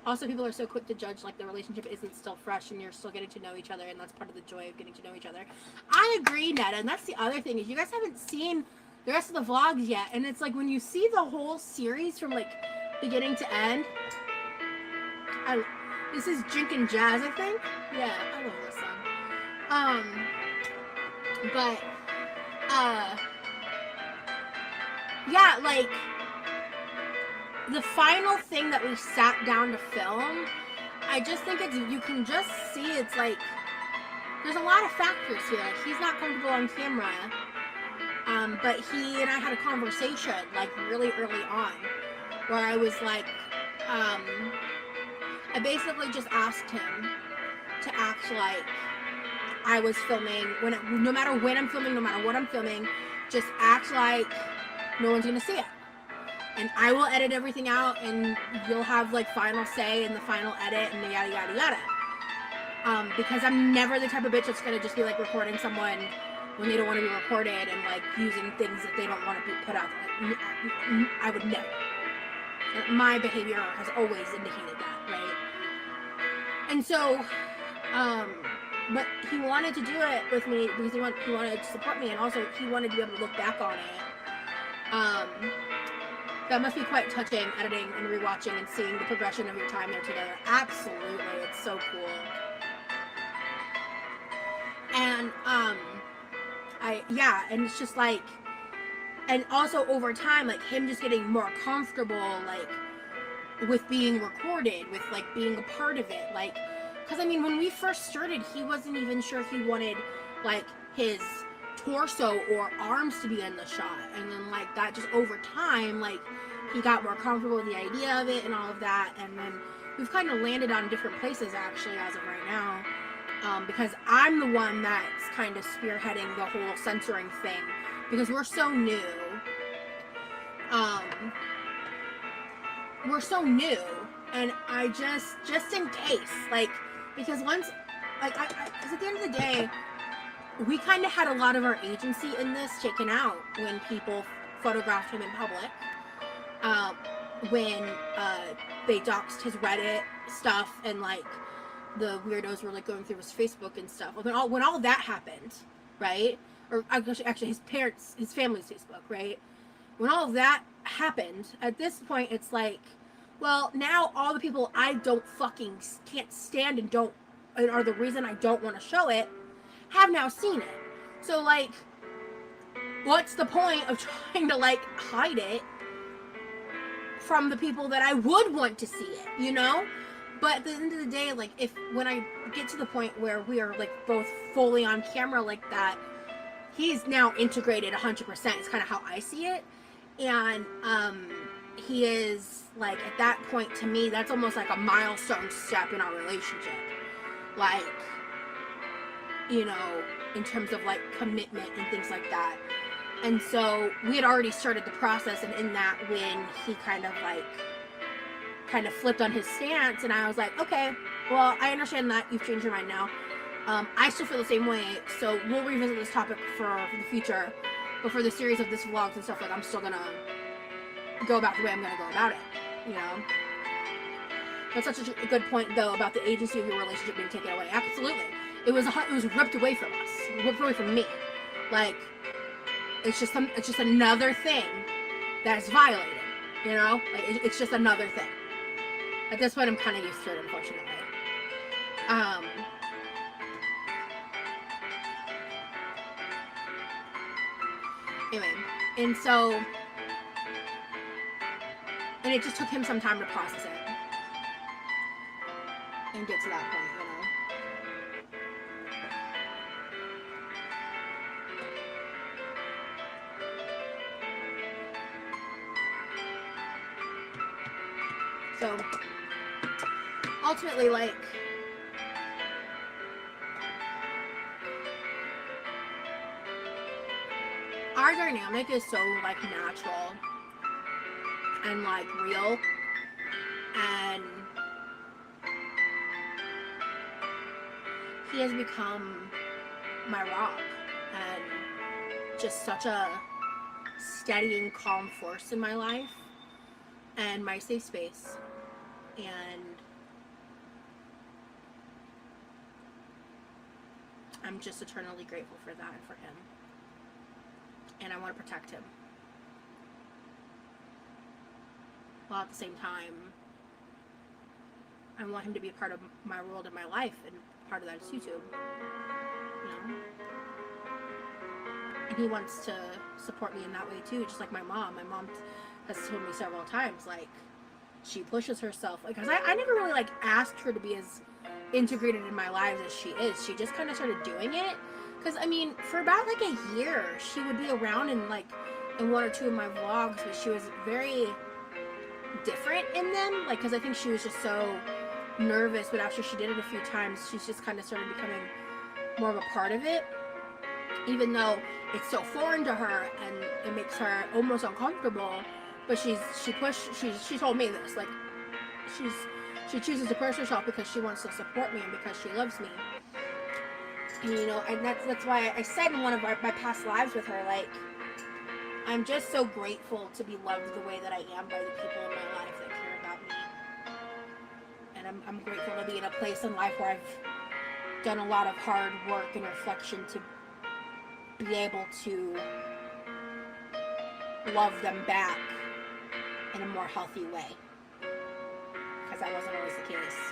Also, people are so quick to judge like the relationship isn't still fresh and you're still getting to know each other, and that's part of the joy of getting to know each other. I agree, Netta, and that's the other thing is you guys haven't seen the rest of the vlogs yet, and it's like when you see the whole series from like beginning to end. This is Jinkin' Jazz, I think. Yeah, I love this song. But yeah, like the final thing that we sat down to film, I just think it's, you can just see it's like there's a lot of factors here. Like he's not comfortable on camera, but he and I had a conversation like really early on where I was like, I basically just asked him to act like I was filming no matter when I'm filming, no matter what I'm filming, just act like no one's gonna see it. And I will edit everything out, and you'll have like final say in the final edit, and yada yada yada. Because I'm never the type of bitch that's gonna just be like recording someone when they don't want to be recorded and like using things that they don't want to be put out there. I would never. My behavior has always indicated that, right? And so, but he wanted to do it with me because he wanted to support me, and also he wanted to be able to look back on it. That must be quite touching, editing and rewatching and seeing the progression of your time there together. Absolutely, it's so cool. And and it's just like, and also over time, like him just getting more comfortable, like with being recorded, with like being a part of it, like, because I mean, when we first started, he wasn't even sure he wanted like his torso or arms to be in the shot, and then like that just over time, like he got more comfortable with the idea of it and all of that, and then we've kind of landed on different places actually as of right now, because I'm the one that's kind of spearheading the whole censoring thing because we're so new. We're so new, and I just in case, like, because once, like, because at the end of the day, we kind of had a lot of our agency in this taken out when people photographed him in public, when they doxed his Reddit stuff, and like the weirdos were like going through his Facebook and stuff. When all that happened, right? Or actually his family's Facebook, right? When all of that happened, at this point it's like, well, now all the people I don't fucking can't stand and are the reason I don't want to show it have now seen it. So like, what's the point of trying to like hide it from the people that I would want to see it, you know? But at the end of the day, like, when I get to the point where we are like both fully on camera like that, he's now integrated 100%. It's kind of how I see it. And he is like, at that point, to me, that's almost like a milestone step in our relationship, like, you know, in terms of like commitment and things like that. And so we had already started the process, and in that, when he kind of flipped on his stance, and I was like, okay, well, I understand that you've changed your mind now. I still feel the same way, so we'll revisit this topic for the future. But for the series of this vlogs and stuff, like, I'm still gonna go about the way I'm gonna go about it, you know? That's such a good point, though, about the agency of your relationship being taken away. Absolutely. It was ripped away from us. Ripped away from me. Like, it's just another thing that's violated, you know? Like, it's just another thing. At this point, I'm kind of used to it, unfortunately. Anyway, and so, and it just took him some time to process it and get to that point, you know? So, ultimately, like, our dynamic is so like natural and like real, and he has become my rock and just such a steadying, calm force in my life and my safe space. And I'm just eternally grateful for that and for him. And I want to protect him. While at the same time, I want him to be a part of my world and my life, and part of that is YouTube. You know? And he wants to support me in that way too, just like my mom. My mom has told me several times, like, she pushes herself. Like, cause I never really like asked her to be as integrated in my lives as she is. She just kind of started doing it. Cause I mean, for about like a year, she would be around in like in one or two of my vlogs, but she was very different in them. Like, cause I think she was just so nervous. But after she did it a few times, she's just kind of started becoming more of a part of it. Even though it's so foreign to her and it makes her almost uncomfortable. But she told me this, like, she chooses to push herself because she wants to support me and because she loves me. And, you know, and that's why I said in one of my past lives with her, like, I'm just so grateful to be loved the way that I am by the people in my life that care about me. And I'm grateful to be in a place in life where I've done a lot of hard work and reflection to be able to love them back in a more healthy way, because that wasn't always the case.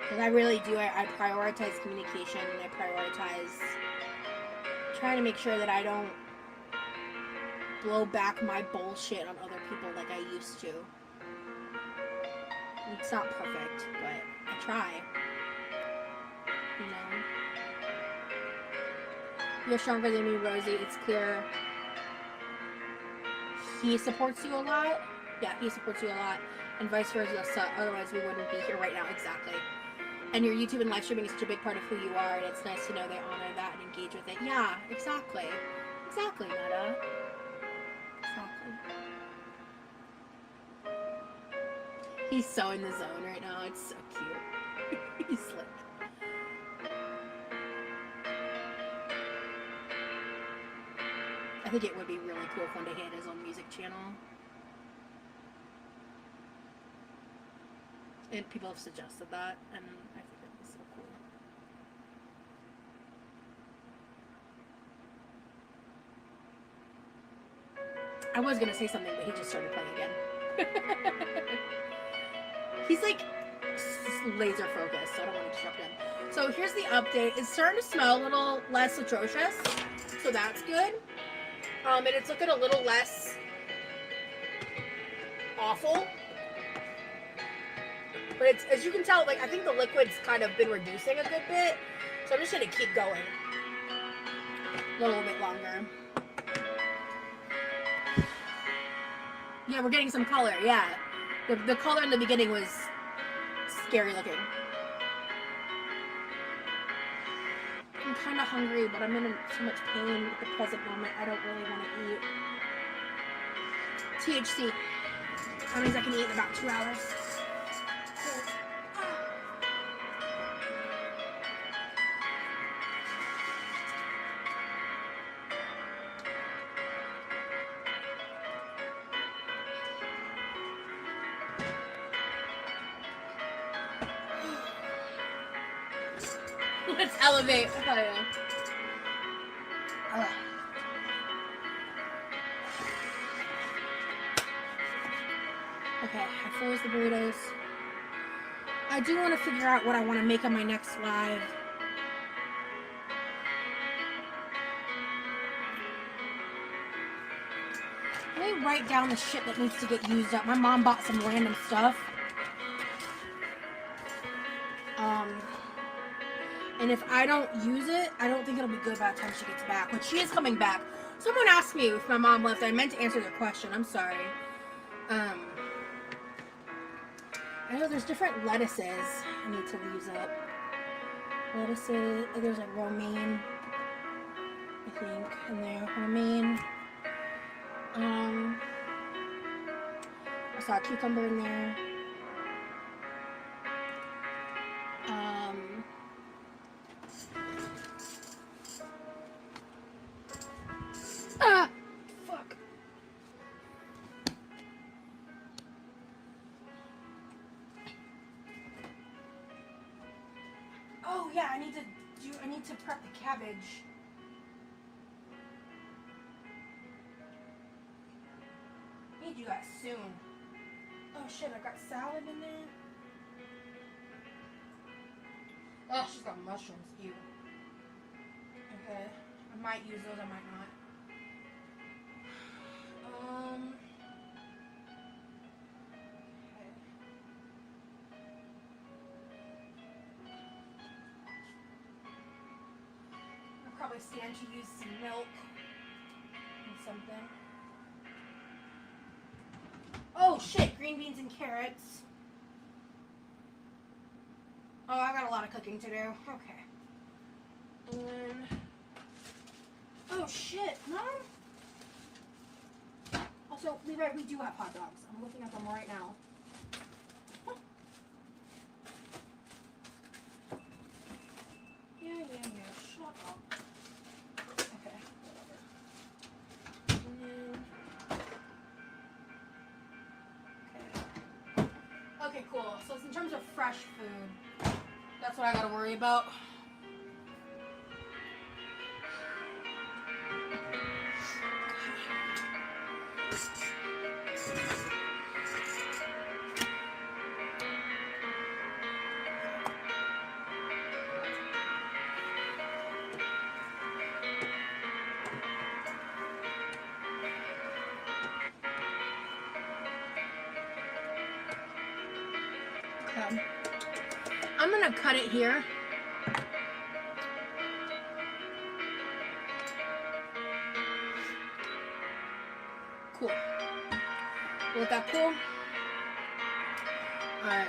Because I really do, I prioritize communication, and I prioritize trying to make sure that I don't blow back my bullshit on other people like I used to. It's not perfect, but I try. You know? You're stronger than me, Rosie. It's clear. He supports you a lot. Yeah, he supports you a lot. And vice versa. Otherwise, we wouldn't be here right now. Exactly. And your YouTube and live streaming is such a big part of who you are. And it's nice to know they honor that and engage with it. Yeah, exactly. Exactly, Netta. Exactly. He's so in the zone right now. It's so cute. He's slick. I think it would be really cool if one day he had his own music channel. And people have suggested that, and I think it would be so cool. I was gonna say something, but he just started playing again. He's like laser focused, so I don't want to disrupt him. So here's the update. It's starting to smell a little less atrocious, so that's good. And it's looking a little less awful. But it's, as you can tell, like, I think the liquid's kind of been reducing a good bit. So I'm just gonna keep going a little bit longer. Yeah, we're getting some color, yeah. The color in the beginning was scary looking. I'm kind of hungry, but I'm in so much pain at the present moment. I don't really want to eat. THC. That means I can eat in about 2 hours. Let's elevate. Oh, yeah. Okay, I froze the burritos. I do want to figure out what I want to make on my next live. Let me write down the shit that needs to get used up. My mom bought some random stuff. And if I don't use it, I don't think it'll be good by the time she gets back. But she is coming back. Someone asked me if my mom left. I meant to answer their question. I'm sorry. I know there's different lettuces I need to use up. lettuces. There's like romaine, I think, in there. Romaine. I saw a cucumber in there. Fuck. Oh yeah, I need to prep the cabbage. I need to do that soon. Oh shit, I got salad in there. Oh, she's got mushrooms. Ew. Okay. I might use those, I might not. Okay. I'll probably stand to use some milk and something. Oh shit, green beans and carrots. Oh, I got a lot of cooking to do. Okay. And then... Oh shit, no? Also, Levi, we do have hot dogs. I'm looking at them right now. Yeah. Shut up. Okay, whatever. And then... Okay, cool. So in terms of fresh food, that's what I gotta worry about. Okay. I'm gonna cut it here. Cool. Look that cool? Alright.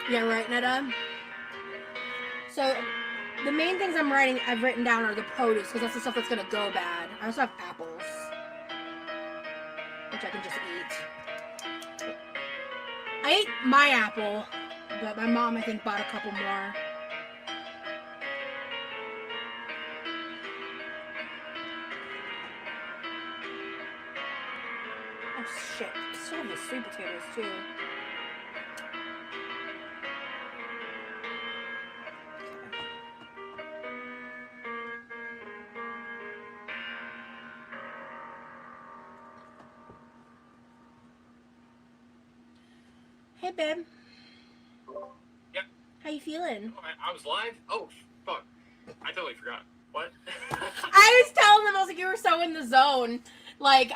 Yeah, right, Netta? So, the main things I've written down are the produce, because that's the stuff that's gonna go bad. I also have apples, which I can just eat. I ate my apple, but my mom, I think, bought a couple more. Oh shit, still have the sweet potatoes too. Hey, babe. Yep. How you feeling? I was live? Oh, fuck. I totally forgot. What? I was telling them, I was like, you were so in the zone. Like,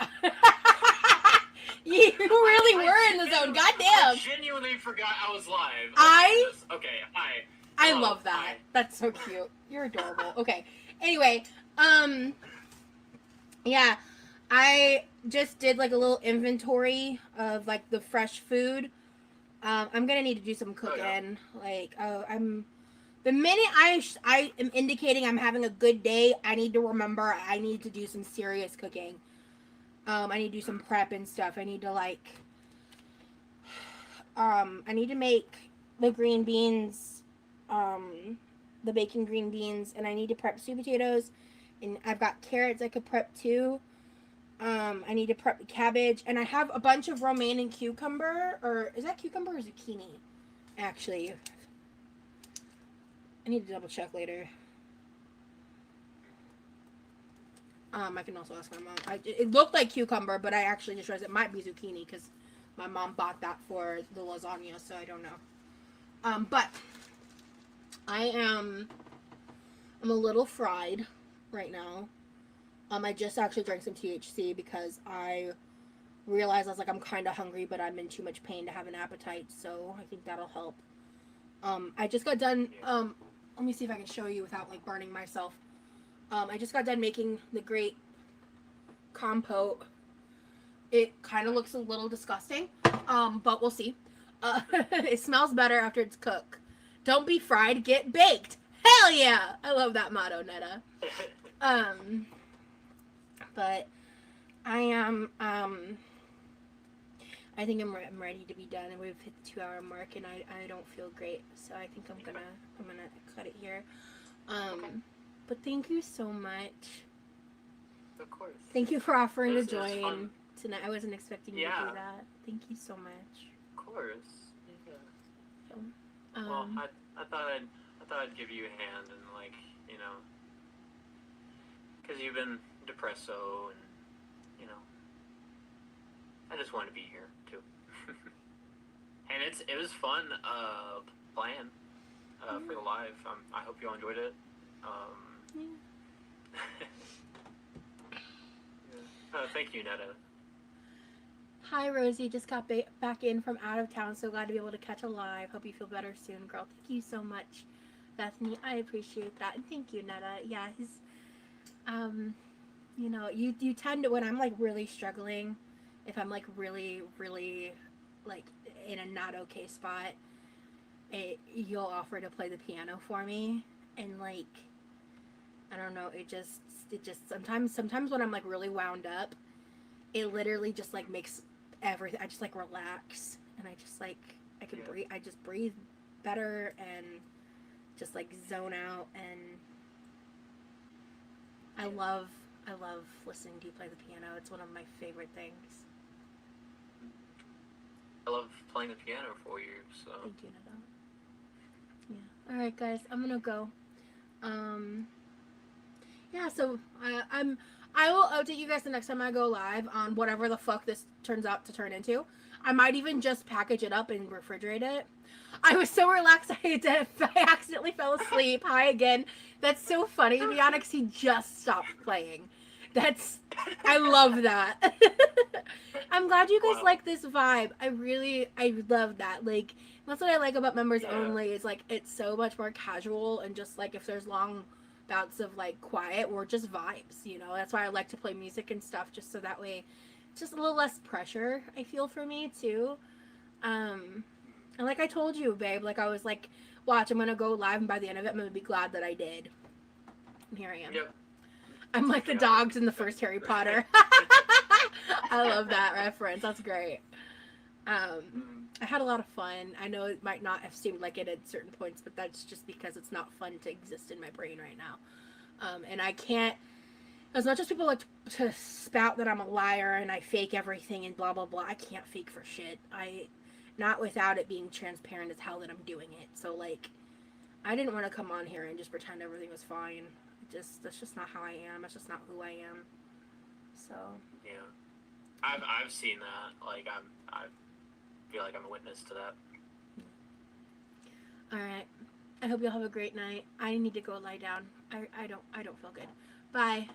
you really were in the zone. Goddamn. I genuinely forgot I was live. Okay, hi. I Hello, love that. hi. That's so cute. You're adorable. Okay. Anyway, yeah, I just did like a little inventory of like the fresh food. I'm gonna need to do some cooking. Oh, yeah. Like, the minute I am indicating I'm having a good day, I need to remember I need to do some serious cooking. I need to do some prep and stuff. I need to like, I need to make the green beans, the bacon green beans, and I need to prep sweet potatoes, and I've got carrots I could prep too. I need to prep the cabbage, and I have a bunch of romaine and cucumber, or is that cucumber or zucchini? Actually, I need to double check later. I can also ask my mom. It looked like cucumber, but I actually just realized it might be zucchini because my mom bought that for the lasagna, so I don't know. But I'm a little fried right now. I just actually drank some THC because I realized I was like, I'm kind of hungry, but I'm in too much pain to have an appetite, so I think that'll help. I just got done let me see if I can show you without like burning myself. I just got done making the grape compote. It kind of looks a little disgusting, but we'll see. It smells better after it's cooked. Don't be fried, get baked. Hell yeah! I love that motto, Netta. But I am, I think I'm ready to be done, and we've hit the 2-hour mark, and I don't feel great, so I think I'm gonna cut it here. Okay. But thank you so much. Of course. Thank you for offering to It was join fun. tonight. I wasn't expecting you to do that. Thank you so much. Of course. Yeah. So, Well, I thought I'd give you a hand, and like, you know, because you've been depressed and you know, I just wanted to be here too. And it was fun playing for the live. I hope you all enjoyed it. Thank you, Netta. Hi, Rosie. Just got back in from out of town. So glad to be able to catch a live. Hope you feel better soon, girl. Thank you so much, Bethany. I appreciate that. And thank you, Netta. Yeah, he's, you know, you tend to, when I'm like really struggling, if I'm like really, really like in a not okay spot, you'll offer to play the piano for me. And like, I don't know, it just sometimes when I'm like really wound up, it literally just like makes everything, I just like relax, and I just like, I can breathe, I just breathe better and just like zone out, and I love listening to you play the piano. It's one of my favorite things. I love playing the piano for you, so. Thank you, Nada. Yeah. Alright guys, I'm gonna go. Yeah, so I will update you guys the next time I go live on whatever the fuck this turns out to turn into. I might even just package it up and refrigerate it. I was so relaxed I accidentally fell asleep. Hi again. That's so funny to be honest. He just stopped playing. I love that. I'm glad you guys like this vibe. I love that. Like, that's what I like about members only. Is like, it's so much more casual, and just like if there's long bouts of like quiet or just vibes, you know. That's why I like to play music and stuff, just so that way it's just a little less pressure, I feel, for me too. And like I told you, babe, like I was like, watch, I'm gonna go live, and by the end of it I'm gonna be glad that I did. And here I am. Yep. I'm like the dogs in the first Harry Potter. I love that reference. That's great. I had a lot of fun. I know it might not have seemed like it at certain points, but that's just because it's not fun to exist in my brain right now. And I can't, as much as people like to spout that I'm a liar and I fake everything and blah, blah, blah, I can't fake for shit. Not without it being transparent as hell that I'm doing it. So, like, I didn't want to come on here and just pretend everything was fine. That's just not how I am. That's just not who I am. So. Yeah. I've seen that. Like, I feel like I'm a witness to that. All right. I hope you'll have a great night. I need to go lie down. I don't feel good. Bye.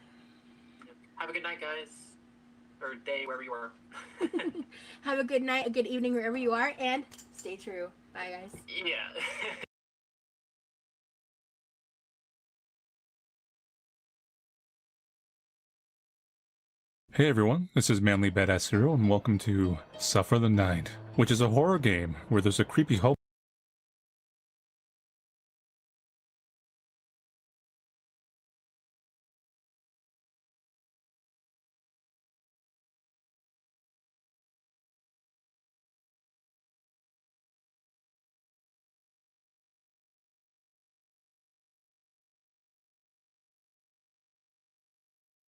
Have a good night, guys. Or day, wherever you are. Have a good night, a good evening, wherever you are, and stay true. Bye, guys. Yeah. Hey everyone, this is Manly Badass Hero, and welcome to Suffer the Night, which is a horror game where there's a creepy hope